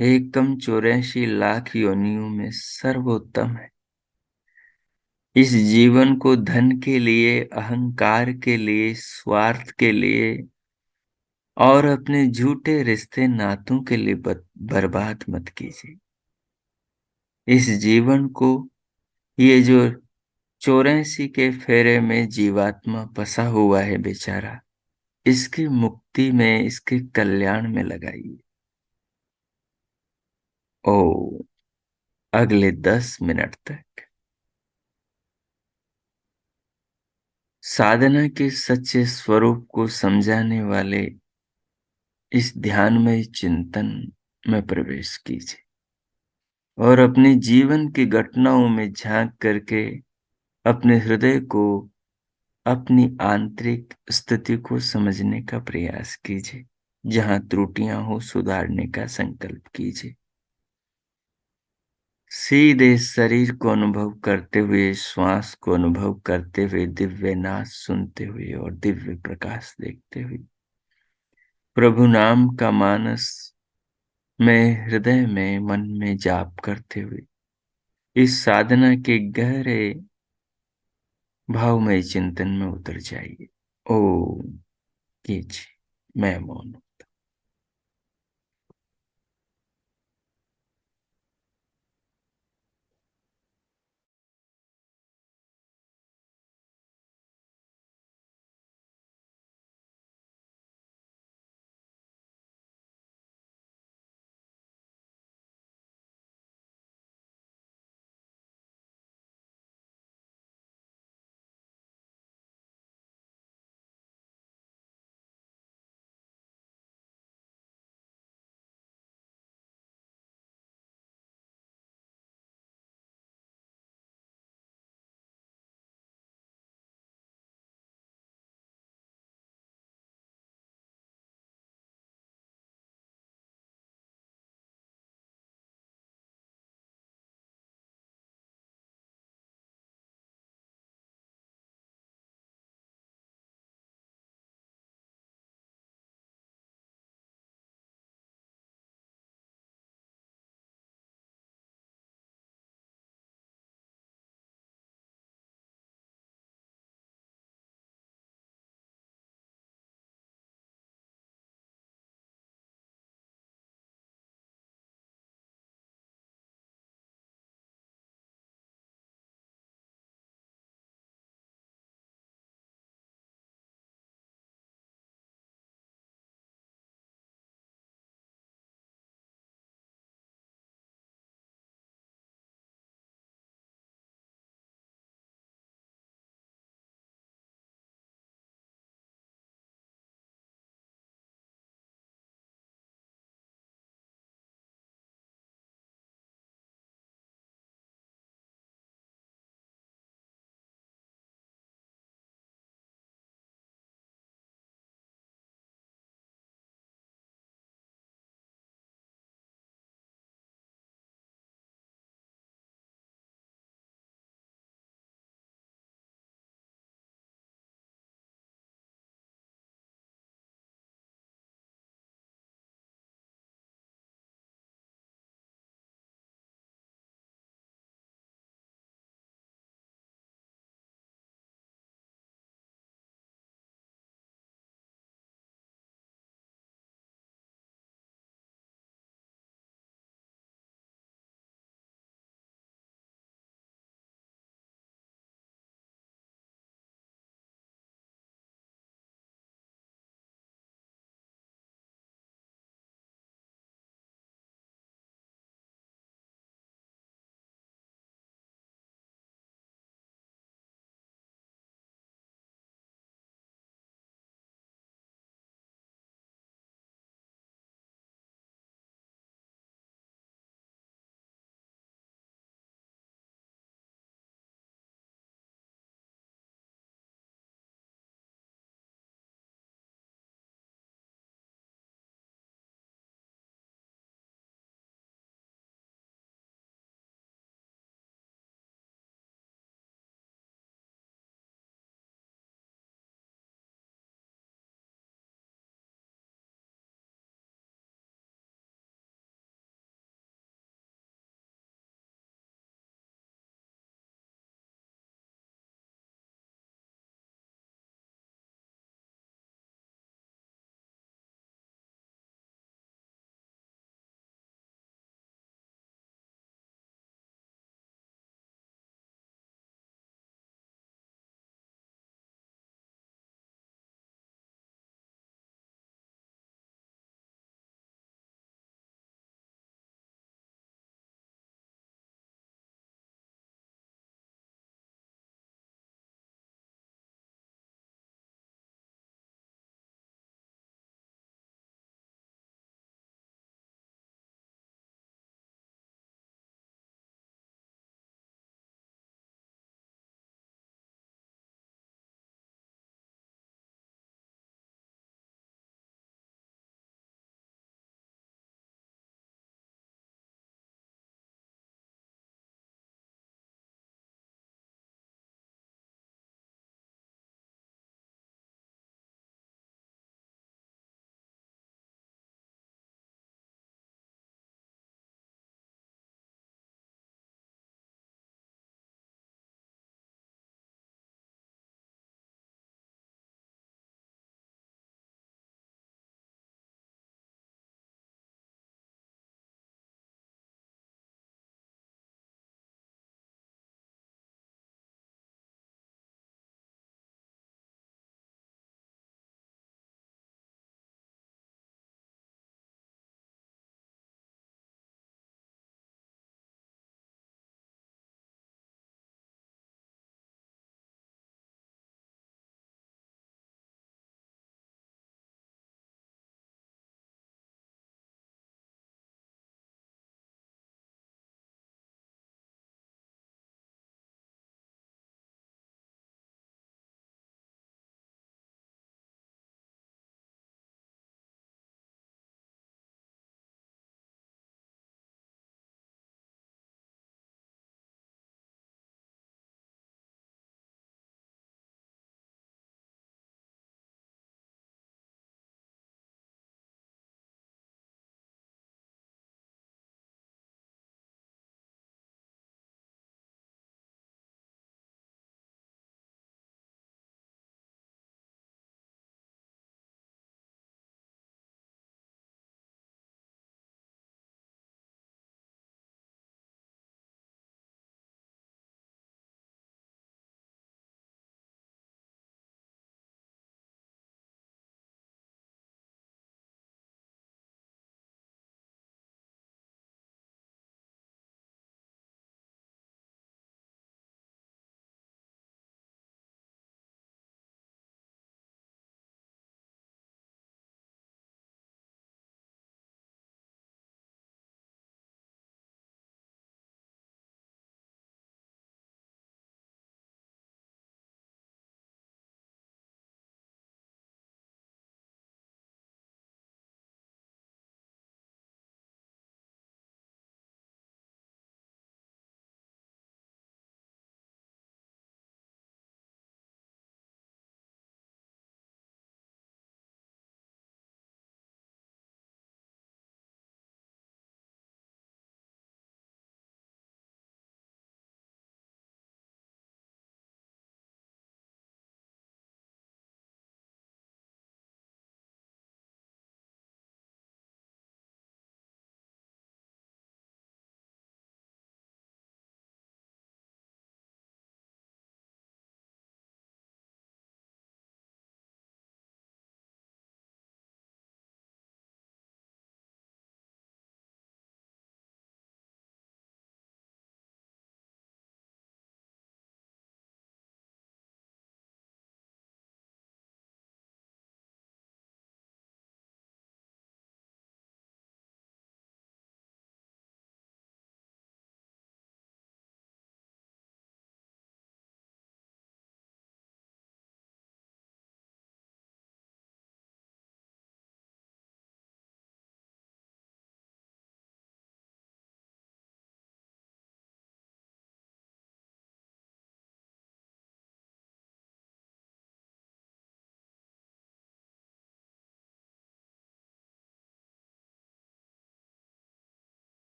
एकदम 84 लाख योनियों में सर्वोत्तम है। इस जीवन को धन के लिए, अहंकार के लिए, स्वार्थ के लिए और अपने झूठे रिश्ते नातों के लिए बर्बाद मत कीजिए। इस जीवन को, ये जो 84 के फेरे में जीवात्मा फंसा हुआ है बेचारा, इसकी मुक्ति में, इसके कल्याण में लगाइए। ओ, अगले 10 मिनट तक साधना के सच्चे स्वरूप को समझाने वाले इस ध्यानमय चिंतन में प्रवेश कीजिए, और अपने जीवन की घटनाओं में झांक करके अपने हृदय को, अपनी आंतरिक स्थिति को समझने का प्रयास कीजिए। जहां त्रुटियां हो सुधारने का संकल्प कीजिए। सीधे शरीर को अनुभव करते हुए, श्वास को अनुभव करते हुए, दिव्य नाद सुनते हुए और दिव्य प्रकाश देखते हुए, प्रभु नाम का मानस में हृदय में मन में जाप करते हुए इस साधना के गहरे भावमय चिंतन में उतर जाइए। ओम कीजिए, मैं मौन हूं।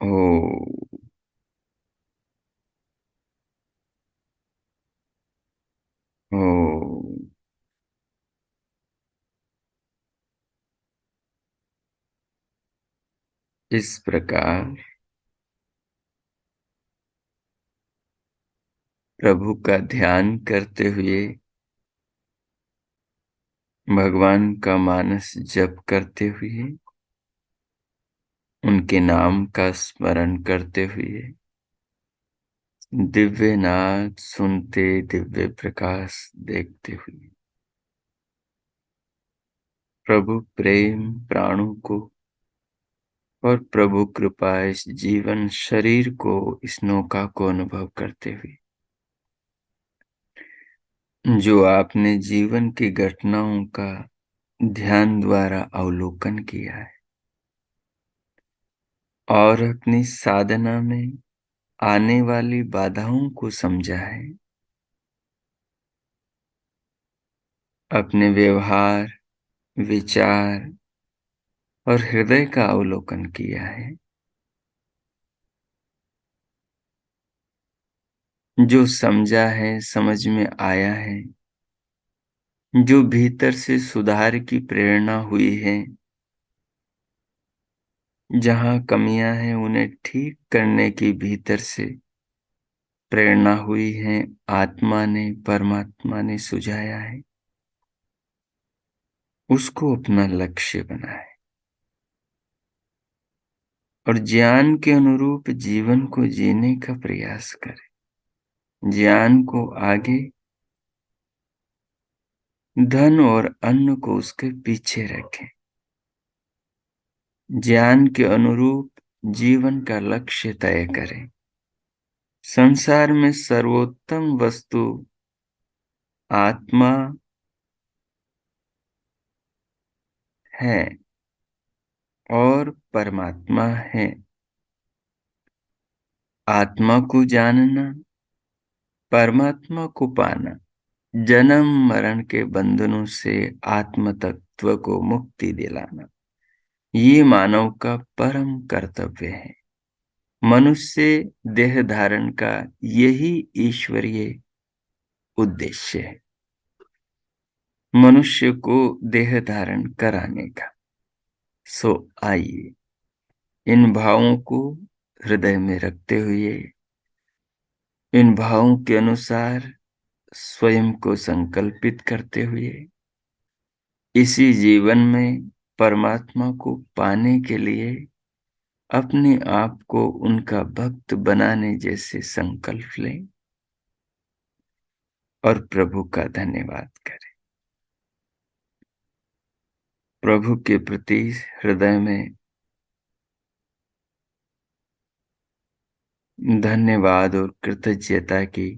ओ। ओ। इस प्रकार प्रभु का ध्यान करते हुए, भगवान का मानस जप करते हुए, उनके नाम का स्मरण करते हुए, दिव्य नाद सुनते, दिव्य प्रकाश देखते हुए, प्रभु प्रेम प्राणों को और प्रभु कृपा इस जीवन शरीर को, इस नौका को अनुभव करते हुए, जो आपने जीवन की घटनाओं का ध्यान द्वारा अवलोकन किया है और अपनी साधना में आने वाली बाधाओं को समझा है, अपने व्यवहार, विचार और हृदय का अवलोकन किया है, जो समझा है, समझ में आया है, जो भीतर से सुधार की प्रेरणा हुई है, जहां कमियां हैं उन्हें ठीक करने की भीतर से प्रेरणा हुई है, आत्मा ने, परमात्मा ने सुझाया है, उसको अपना लक्ष्य बनाए और ज्ञान के अनुरूप जीवन को जीने का प्रयास करें। ज्ञान को आगे, धन और अन्न को उसके पीछे रखें। ज्ञान के अनुरूप जीवन का लक्ष्य तय करें। संसार में सर्वोत्तम वस्तु आत्मा है और परमात्मा है। आत्मा को जानना, परमात्मा को पाना, जन्म मरण के बंधनों से आत्म तत्व को मुक्ति दिलाना, ये मानव का परम कर्तव्य है। मनुष्य देह धारण का यही ईश्वरीय उद्देश्य है, मनुष्य को देह धारण कराने का। सो आइए इन भावों को हृदय में रखते हुए, इन भावों के अनुसार स्वयं को संकल्पित करते हुए, इसी जीवन में परमात्मा को पाने के लिए अपने आप को उनका भक्त बनाने जैसे संकल्प लें और प्रभु का धन्यवाद करें। प्रभु के प्रति हृदय में धन्यवाद और कृतज्ञता की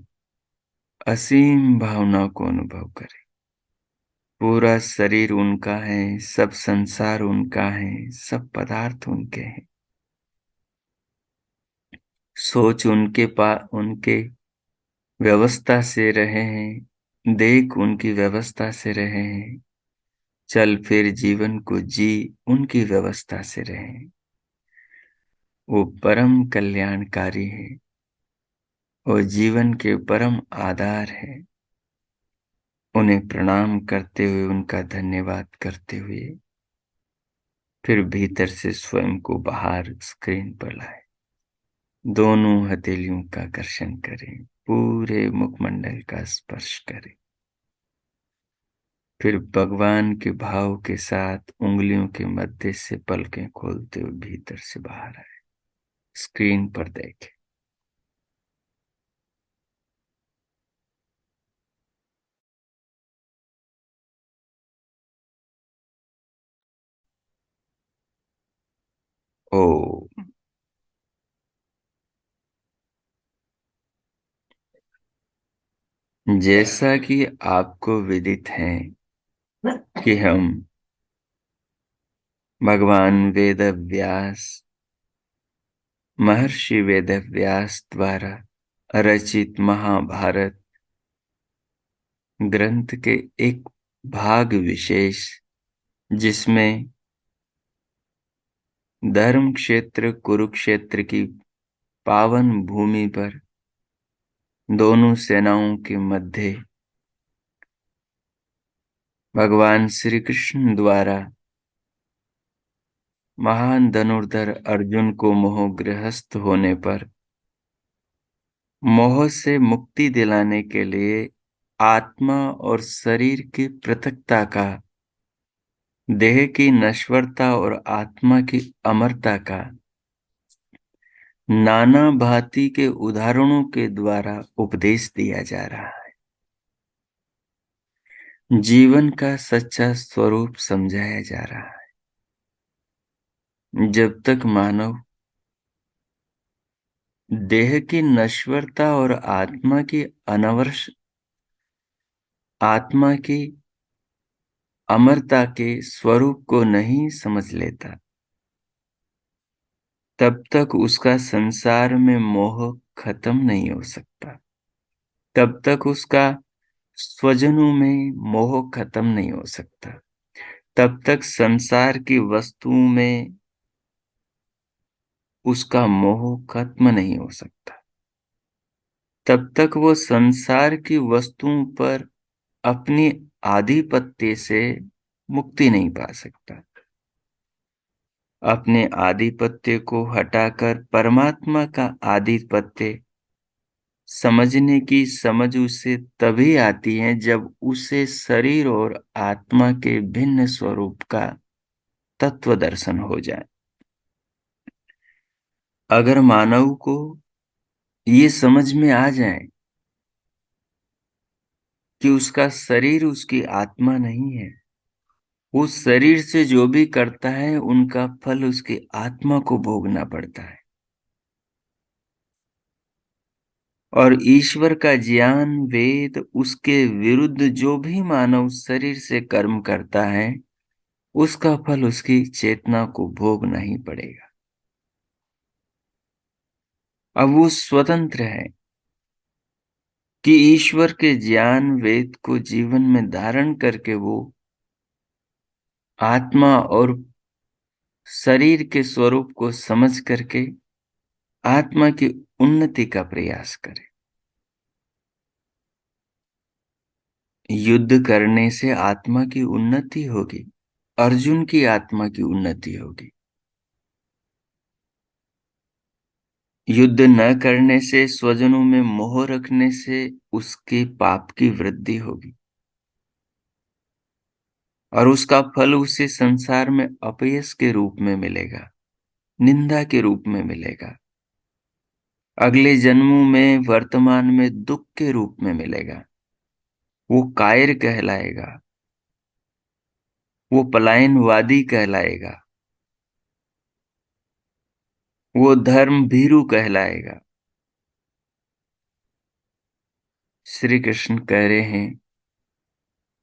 असीम भावना को अनुभव करें। पूरा शरीर उनका है, सब संसार उनका है, सब पदार्थ उनके हैं। सोच उनके व्यवस्था से रहे हैं, देख उनकी व्यवस्था से रहे हैं, चल फिर जीवन को जी उनकी व्यवस्था से रहे हैं। वो परम कल्याणकारी है और जीवन के परम आधार है। उन्हें प्रणाम करते हुए, उनका धन्यवाद करते हुए, फिर भीतर से स्वयं को बाहर स्क्रीन पर लाए। दोनों हथेलियों का घर्षण करें, पूरे मुखमंडल का स्पर्श करें, फिर भगवान के भाव के साथ उंगलियों के मध्य से पलकें खोलते हुए भीतर से बाहर आए। स्क्रीन पर देखें। ओ। जैसा कि आपको विदित है कि हम भगवान वेद व्यास, महर्षि वेद व्यास द्वारा रचित महाभारत ग्रंथ के एक भाग विशेष, जिसमें धर्म क्षेत्र कुरुक्षेत्र की पावन भूमि पर दोनों सेनाओं के मध्य भगवान श्री कृष्ण द्वारा महान धनुर्धर अर्जुन को मोहग्रस्त होने पर मोह से मुक्ति दिलाने के लिए आत्मा और शरीर की पृथकता का, देह की नश्वरता और आत्मा की अमरता का नाना भांति के उदाहरणों के द्वारा उपदेश दिया जा रहा है। जीवन का सच्चा स्वरूप समझाया जा रहा है। जब तक मानव देह की नश्वरता और आत्मा की अमरता के स्वरूप को नहीं समझ लेता, तब तक उसका संसार में मोह खत्म नहीं हो सकता। तब तक उसका स्वजनों में मोह खत्म नहीं हो सकता। तब तक संसार की वस्तुओं में उसका मोह खत्म नहीं हो सकता। तब तक वो संसार की वस्तुओं पर अपनी आधिपत्य से मुक्ति नहीं पा सकता। अपने आधिपत्य को हटाकर परमात्मा का आधिपत्य समझने की समझ उसे तभी आती है जब उसे शरीर और आत्मा के भिन्न स्वरूप का तत्व दर्शन हो जाए। अगर मानव को ये समझ में आ जाए कि उसका शरीर उसकी आत्मा नहीं है, उस शरीर से जो भी करता है उनका फल उसकी आत्मा को भोगना पड़ता है, और ईश्वर का ज्ञान वेद उसके विरुद्ध जो भी मानव शरीर से कर्म करता है उसका फल उसकी चेतना को भोगना ही पड़ेगा। अब वो स्वतंत्र है कि ईश्वर के ज्ञान वेद को जीवन में धारण करके वो आत्मा और शरीर के स्वरूप को समझ करके आत्मा की उन्नति का प्रयास करे। युद्ध करने से आत्मा की उन्नति होगी, अर्जुन की आत्मा की उन्नति होगी। युद्ध न करने से, स्वजनों में मोह रखने से उसके पाप की वृद्धि होगी और उसका फल उसे संसार में अपयश के रूप में मिलेगा, निंदा के रूप में मिलेगा, अगले जन्मों में वर्तमान में दुख के रूप में मिलेगा। वो कायर कहलाएगा, वो पलायनवादी कहलाएगा, वो धर्म भीरु कहलाएगा। श्री कृष्ण कह रहे हैं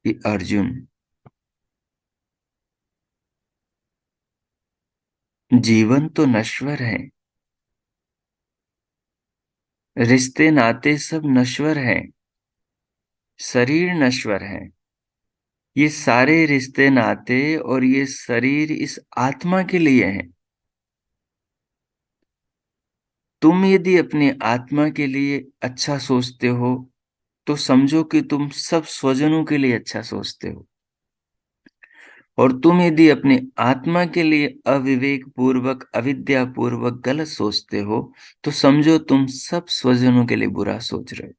कि अर्जुन, जीवन तो नश्वर है, रिश्ते नाते सब नश्वर हैं, शरीर नश्वर है। ये सारे रिश्ते नाते और ये शरीर इस आत्मा के लिए हैं। तुम यदि अपनी आत्मा के लिए अच्छा सोचते हो तो समझो कि तुम सब स्वजनों के लिए अच्छा सोचते हो, और तुम यदि अपनी आत्मा के लिए अविवेक पूर्वक, अविद्या पूर्वक गलत सोचते हो तो समझो तुम सब स्वजनों के लिए बुरा सोच रहे हो।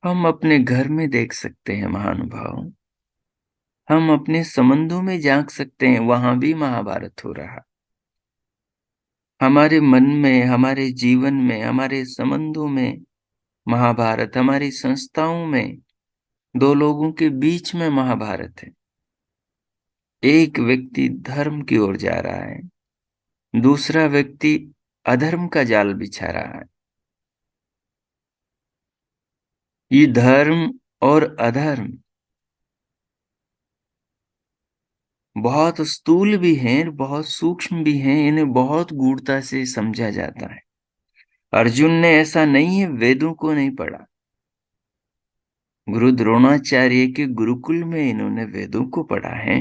हम अपने घर में देख सकते हैं महानुभाव, हम अपने संबंधों में झांक सकते हैं, वहां भी महाभारत हो रहा। हमारे मन में, हमारे जीवन में, हमारे संबंधों में महाभारत, हमारी संस्थाओं में दो लोगों के बीच में महाभारत है। एक व्यक्ति धर्म की ओर जा रहा है, दूसरा व्यक्ति अधर्म का जाल बिछा रहा है। ये धर्म और अधर्म बहुत स्थूल भी हैं, बहुत सूक्ष्म भी हैं, इन्हें बहुत गूढ़ता से समझा जाता है। अर्जुन ने ऐसा नहीं है वेदों को नहीं पढ़ा, गुरु द्रोणाचार्य के गुरुकुल में इन्होंने वेदों को पढ़ा है,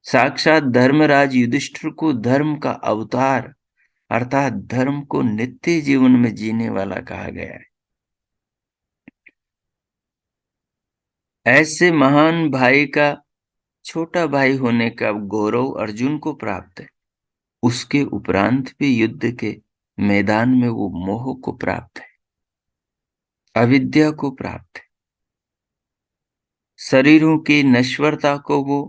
साक्षात धर्मराज युधिष्ठिर को धर्म का अवतार अर्थात धर्म को नित्य जीवन में जीने वाला कहा गया है। ऐसे महान भाई का छोटा भाई होने का गौरव अर्जुन को प्राप्त है। उसके उपरांत भी युद्ध के मैदान में वो मोह को प्राप्त है, अविद्या को प्राप्त है, शरीरों की नश्वरता को वो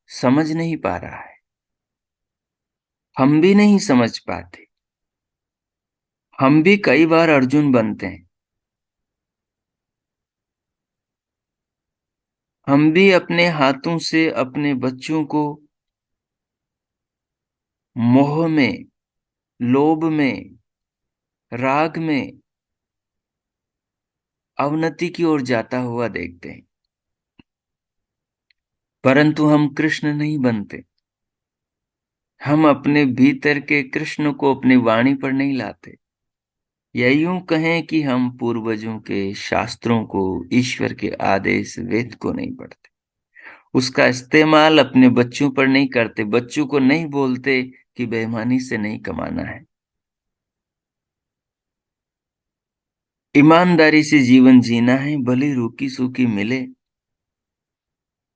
समझ नहीं पा रहा है। हम भी नहीं समझ पाते। हम भी कई बार अर्जुन बनते हैं। हम भी अपने हाथों से अपने बच्चों को मोह में, लोभ में, राग में अवनति की ओर जाता हुआ देखते हैं, परंतु हम कृष्ण नहीं बनते। हम अपने भीतर के कृष्ण को अपनी वाणी पर नहीं लाते, या यूं कहें कि हम पूर्वजों के शास्त्रों को, ईश्वर के आदेश वेद को नहीं पढ़ते, उसका इस्तेमाल अपने बच्चों पर नहीं करते, बच्चों को नहीं बोलते कि बेईमानी से नहीं कमाना है। ईमानदारी से जीवन जीना है, भले रूखी सूखी मिले,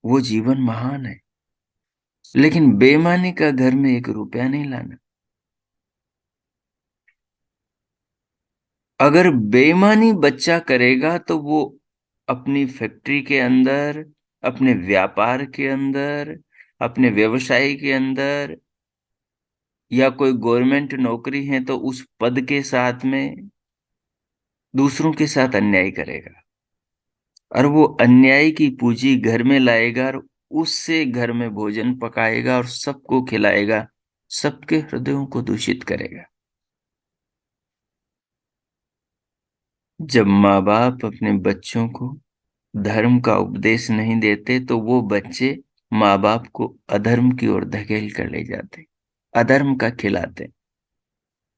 वो जीवन महान है। लेकिन बेईमानी का घर में एक रुपया नहीं लाना। अगर बेईमानी बच्चा करेगा तो वो अपनी फैक्ट्री के अंदर, अपने व्यापार के अंदर, अपने व्यवसाय के अंदर, या कोई गवर्नमेंट नौकरी है तो उस पद के साथ में दूसरों के साथ अन्याय करेगा, और वो अन्याय की पूंजी घर में लाएगा और उससे घर में भोजन पकाएगा और सबको खिलाएगा, सबके हृदयों को दूषित करेगा। जब माँ बाप अपने बच्चों को धर्म का उपदेश नहीं देते तो वो बच्चे माँ बाप को अधर्म की ओर धकेल कर ले जाते, अधर्म का खिलाते,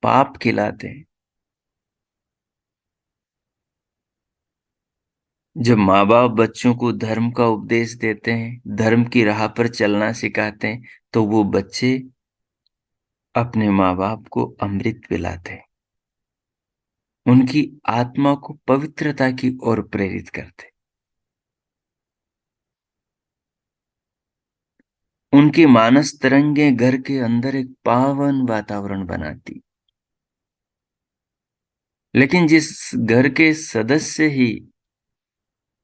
पाप खिलाते। जब माँ बाप बच्चों को धर्म का उपदेश देते हैं, धर्म की राह पर चलना सिखाते हैं, तो वो बच्चे अपने माँ बाप को अमृत पिलाते हैं, उनकी आत्मा को पवित्रता की ओर प्रेरित करते, उनकी मानस तरंगे घर के अंदर एक पावन वातावरण बनाती। लेकिन जिस घर के सदस्य ही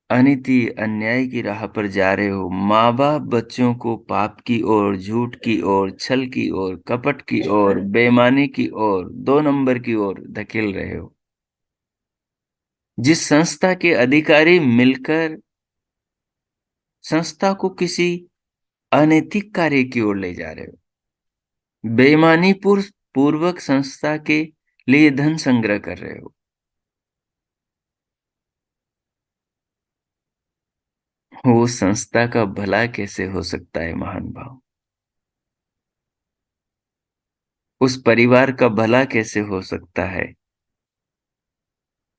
अनीति अन्याय की राह पर जा रहे हो, माँ बाप बच्चों को पाप की ओर, झूठ की ओर, छल की ओर, कपट की ओर, बेईमानी की ओर, दो नंबर की ओर धकेल रहे हो, जिस संस्था के अधिकारी मिलकर संस्था को किसी अनैतिक कार्य की ओर ले जा रहे हो, बेईमानी पूर्वक संस्था के लिए धन संग्रह कर रहे हो, वो संस्था का भला कैसे हो सकता है महान भाव? उस परिवार का भला कैसे हो सकता है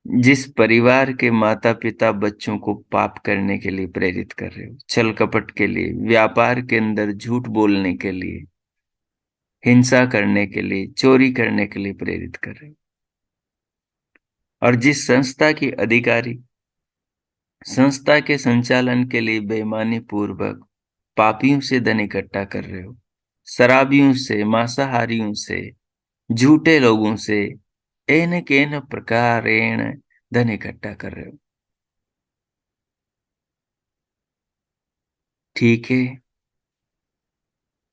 जिस परिवार के माता पिता बच्चों को पाप करने के लिए प्रेरित कर रहे हो, छल कपट के लिए, व्यापार के अंदर झूठ बोलने के लिए, हिंसा करने के लिए, चोरी करने के लिए प्रेरित कर रहे हो, और जिस संस्था के अधिकारी संस्था के संचालन के लिए बेईमानी पूर्वक पापियों से धन इकट्ठा कर रहे हो, शराबियों से, मांसाहारियों से, झूठे लोगों से एन केन प्रकारेण धन इकट्ठा कर रहे हो, ठीक है,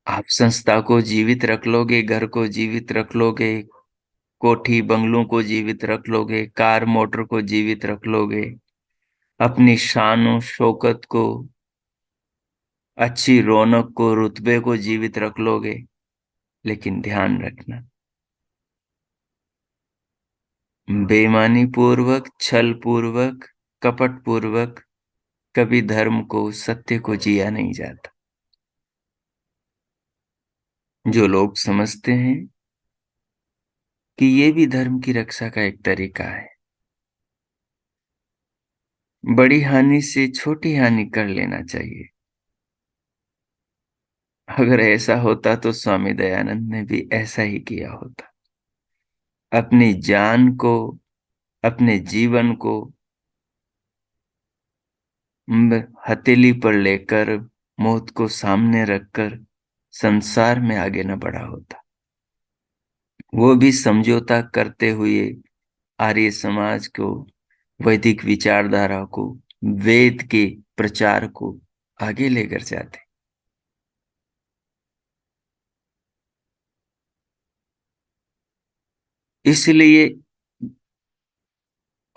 आप संस्था को जीवित रख लोगे, घर को जीवित रख लोगे, कोठी बंगलों को जीवित रख लोगे, कार मोटर को जीवित रख लोगे, अपनी शान और शौकत को, अच्छी रौनक को, रुतबे को जीवित रख लोगे, लेकिन ध्यान रखना, बेईमानी पूर्वक, छल पूर्वक, कपट पूर्वक कभी धर्म को, सत्य को जिया नहीं जाता। जो लोग समझते हैं कि ये भी धर्म की रक्षा का एक तरीका है, बड़ी हानि से छोटी हानि कर लेना चाहिए, अगर ऐसा होता तो स्वामी दयानंद ने भी ऐसा ही किया होता। अपनी जान को, अपने जीवन को हथेली पर लेकर, मौत को सामने रखकर संसार में आगे न बढ़ा होता। वो भी समझौता करते हुए आर्य समाज को, वैदिक विचारधारा को, वेद के प्रचार को आगे लेकर जाते। इसलिए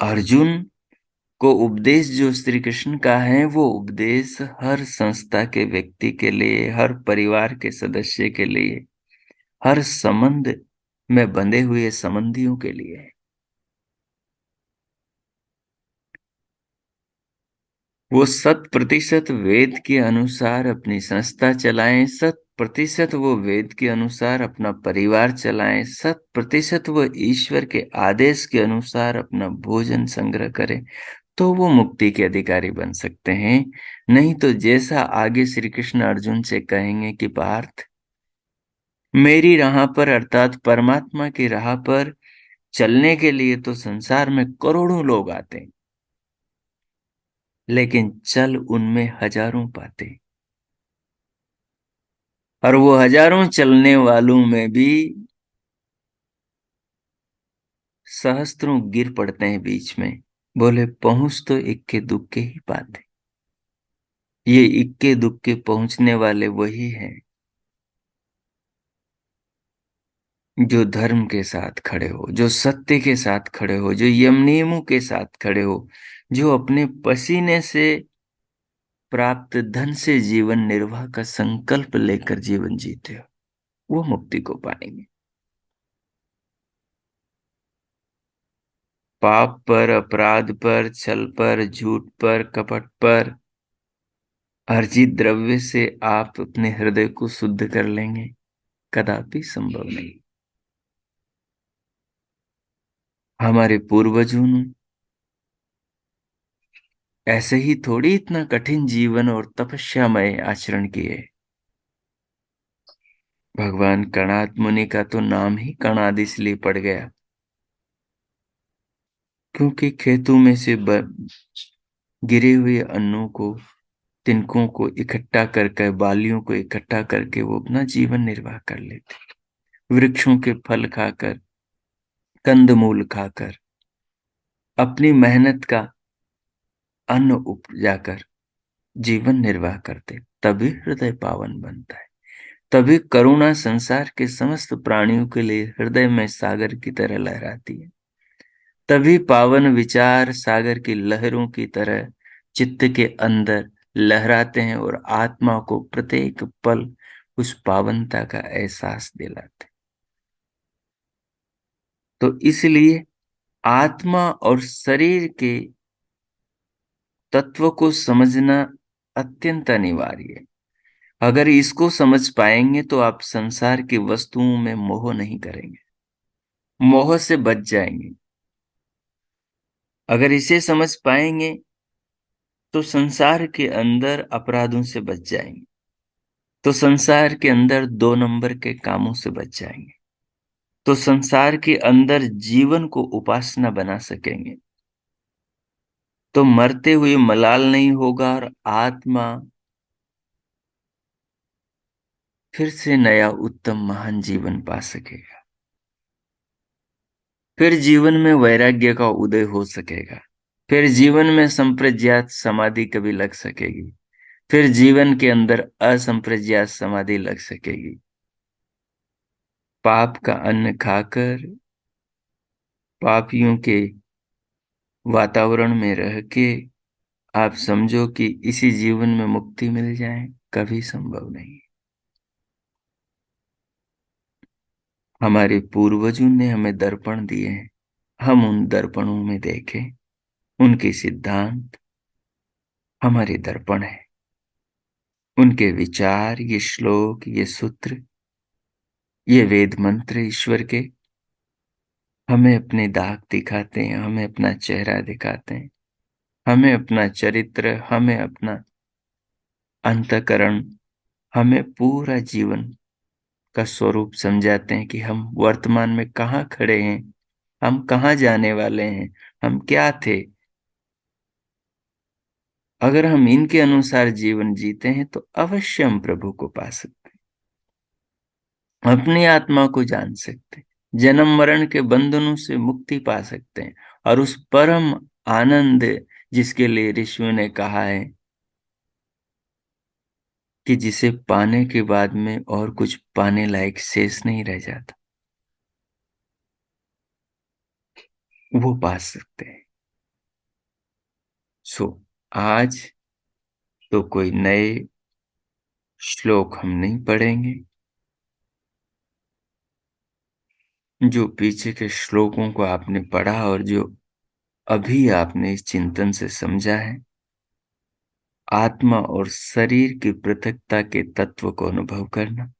अर्जुन को उपदेश जो श्री कृष्ण का है, वो उपदेश हर संस्था के व्यक्ति के लिए, हर परिवार के सदस्य के लिए, हर संबंध में बंधे हुए संबंधियों के लिए है। वो 100% वेद के अनुसार अपनी संस्था चलाएं, 100% वो वेद के अनुसार अपना परिवार चलाएं, 100% वो ईश्वर के आदेश के अनुसार अपना भोजन संग्रह करें, तो वो मुक्ति के अधिकारी बन सकते हैं। नहीं तो जैसा आगे श्री कृष्ण अर्जुन से कहेंगे कि पार्थ, मेरी राह पर अर्थात परमात्मा की राह पर चलने के लिए तो संसार में करोड़ों लोग आते हैं, लेकिन चल उनमें हजारों पाते। और वो हजारों चलने वालों में भी सहस्त्रों गिर पड़ते हैं बीच में। बोले पहुंच तो इक्के दुक्के ही पाते। ये इक्के दुक्के पहुंचने वाले वही हैं जो धर्म के साथ खड़े हो, जो सत्य के साथ खड़े हो, जो यम नियमों के साथ खड़े हो, जो अपने पसीने से प्राप्त धन से जीवन निर्वाह का संकल्प लेकर जीवन जीते हो, वो मुक्ति को पाएंगे। पाप पर, अपराध पर, छल पर, झूठ पर, कपट पर, अर्जित द्रव्य से आप अपने हृदय को शुद्ध कर लेंगे? कदापि संभव नहीं। हमारे पूर्वजों ने ऐसे ही थोड़ी इतना कठिन जीवन और तपस्यामय आचरण किए। भगवान कणाद मुनि का तो नाम ही कणाद इसलिए पड़ गया क्योंकि खेतों में से गिरे हुए अन्नों को, तिनकों को इकट्ठा करके, बालियों को इकट्ठा करके वो अपना जीवन निर्वाह कर लेते। वृक्षों के फल खाकर, कंदमूल खाकर, अपनी मेहनत का अन्न उपजाकर जीवन निर्वाह करते। तभी हृदय पावन बनता है। तभी करुणा संसार के समस्त प्राणियों के लिए हृदय में सागर की तरह लहराती है। तभी पावन विचार सागर की लहरों की तरह चित्त के अंदर लहराते हैं और आत्मा को प्रत्येक पल उस पावनता का एहसास दिलाते। तो इसलिए आत्मा और शरीर के तत्व को समझना अत्यंत अनिवार्य है। अगर इसको समझ पाएंगे तो आप संसार की वस्तुओं में मोह नहीं करेंगे, मोह से बच जाएंगे। अगर इसे समझ पाएंगे तो संसार के अंदर अपराधों से बच जाएंगे, तो संसार के अंदर 2 नंबर के कामों से बच जाएंगे, तो संसार के अंदर जीवन को उपासना बना सकेंगे, तो मरते हुए मलाल नहीं होगा और आत्मा फिर से नया उत्तम महान जीवन पा सकेगा। फिर जीवन में वैराग्य का उदय हो सकेगा। फिर जीवन में संप्रज्ञात समाधि कभी लग सकेगी। फिर जीवन के अंदर असंप्रज्ञात समाधि लग सकेगी। पाप का अन्न खाकर, पापियों के वातावरण में रह के आप समझो कि इसी जीवन में मुक्ति मिल जाए, कभी संभव नहीं। हमारे पूर्वजों ने हमें दर्पण दिए हैं, हम उन दर्पणों में देखें। उनके सिद्धांत हमारे दर्पण है। उनके विचार, ये श्लोक, ये सूत्र, ये वेद मंत्र ईश्वर के हमें अपने दाग दिखाते हैं, हमें अपना चेहरा दिखाते हैं, हमें अपना चरित्र, हमें अपना अंतःकरण, हमें पूरा जीवन का स्वरूप समझाते हैं कि हम वर्तमान में कहाँ खड़े हैं, हम कहाँ जाने वाले हैं, हम क्या थे। अगर हम इनके अनुसार जीवन जीते हैं तो अवश्य हम प्रभु को पा सकते हैं, अपनी आत्मा को जान सकते हैं, जन्म मरण के बंधनों से मुक्ति पा सकते हैं, और उस परम आनंद जिसके लिए ऋषियों ने कहा है कि जिसे पाने के बाद में और कुछ पाने लायक शेष नहीं रह जाता, वो पा सकते हैं। सो आज तो कोई नए श्लोक हम नहीं पढ़ेंगे। जो पीछे के श्लोकों को आपने पढ़ा और जो अभी आपने इस चिंतन से समझा है, आत्मा और शरीर की पृथकता के तत्व को अनुभव करना,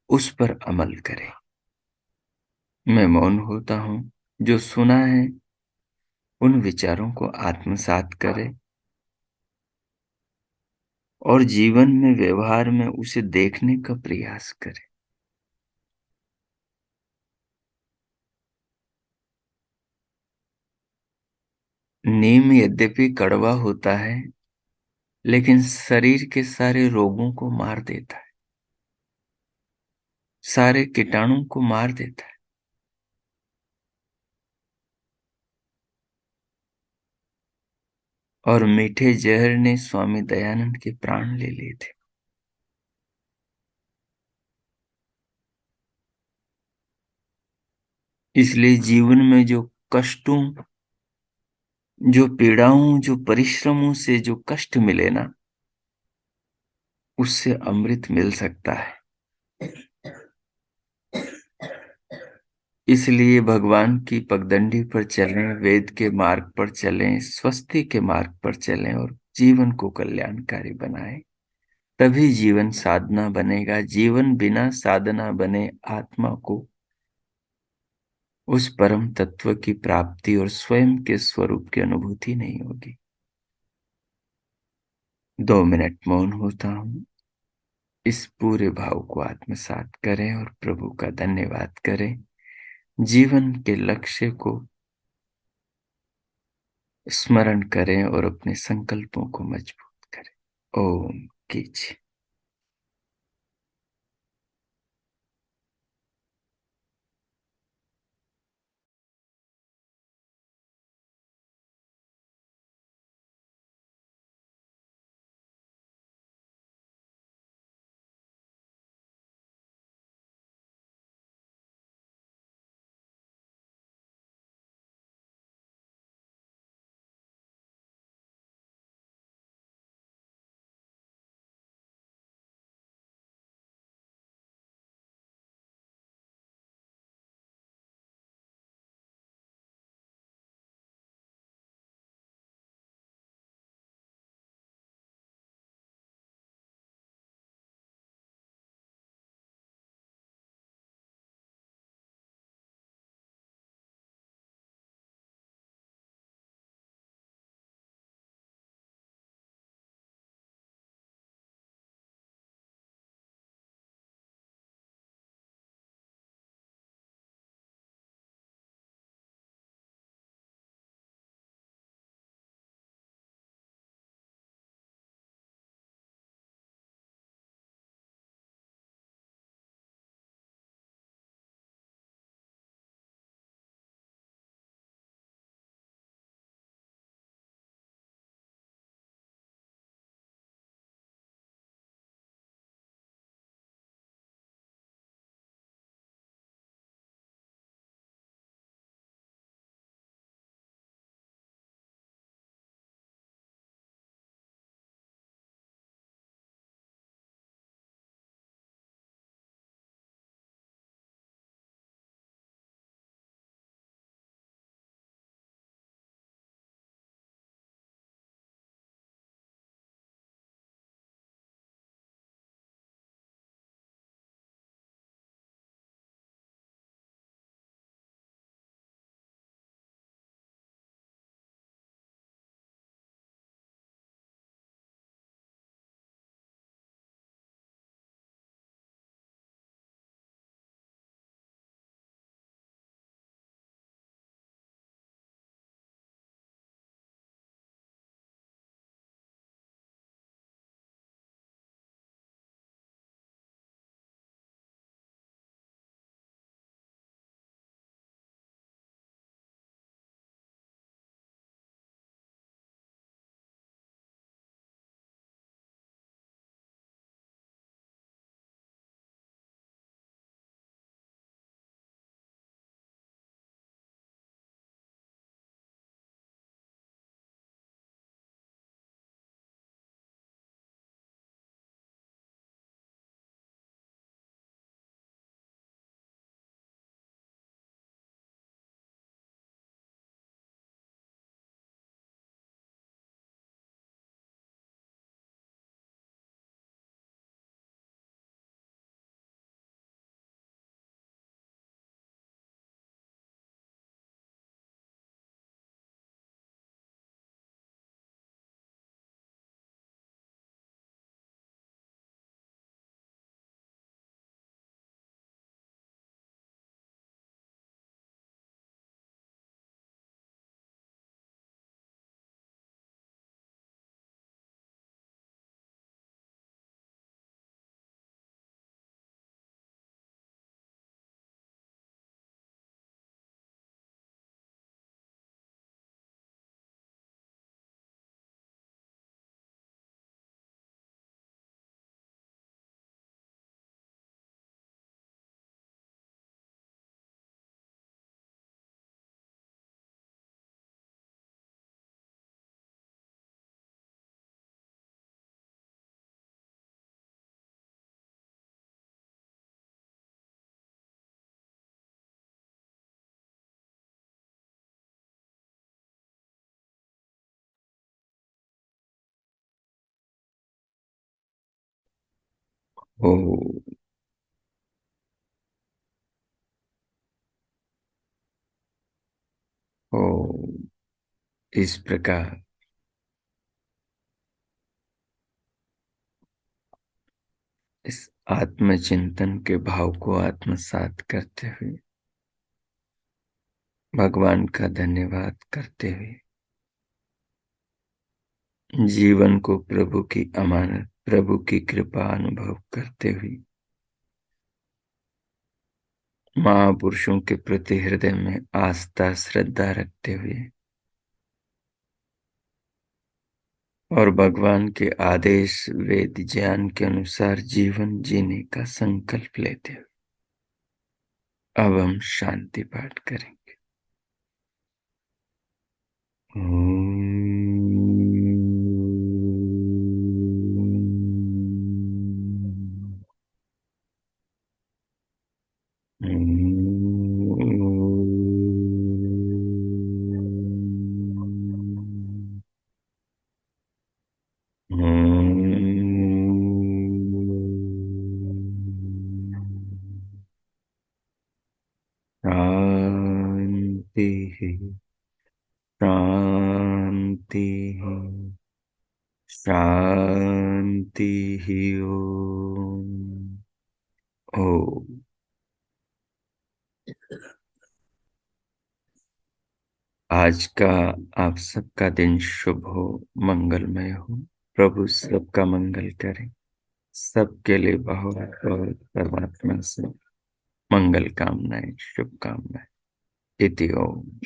उस पर अमल करें। मैं मौन होता हूं। जो सुना है उन विचारों को आत्मसात करें और जीवन में व्यवहार में उसे देखने का प्रयास करें। नीम यद्यपि कड़वा होता है, लेकिन शरीर के सारे रोगों को मार देता है, सारे कीटाणु को मार देता है। और मीठे जहर ने स्वामी दयानंद के प्राण ले लिए थे। इसलिए जीवन में जो कष्टों, जो पीड़ाओं, जो परिश्रमों से जो कष्ट मिले ना, उससे अमृत मिल सकता है। इसलिए भगवान की पगडंडी पर चलें, वेद के मार्ग पर चलें, स्वस्ति के मार्ग पर चलें और जीवन को कल्याणकारी बनाएं। तभी जीवन साधना बनेगा। जीवन बिना साधना बने आत्मा को उस परम तत्व की प्राप्ति और स्वयं के स्वरूप की अनुभूति नहीं होगी। 2 मिनट मौन होता हूं। इस पूरे भाव को आत्मसात करें और प्रभु का धन्यवाद करें। जीवन के लक्ष्य को स्मरण करें और अपने संकल्पों को मजबूत करें। ओम कीजिए। ओ। ओ। इस प्रकार इस आत्मचिंतन के भाव को आत्मसात करते हुए, भगवान का धन्यवाद करते हुए, जीवन को प्रभु की अमानत, प्रभु की कृपा अनुभव करते हुए, महापुरुषों के प्रति हृदय में आस्था श्रद्धा रखते हुए और भगवान के आदेश वेद ज्ञान के अनुसार जीवन जीने का संकल्प लेते हुए अब हम शांति पाठ करेंगे। शांति शांति शांति ओम। ओम। आज का आप सबका दिन शुभ हो, मंगलमय हो। प्रभु सबका मंगल करे, सबके लिए बहुत बहुत परमात्मा से मंगल कामनाएं, शुभकामनाएं। इति ओम।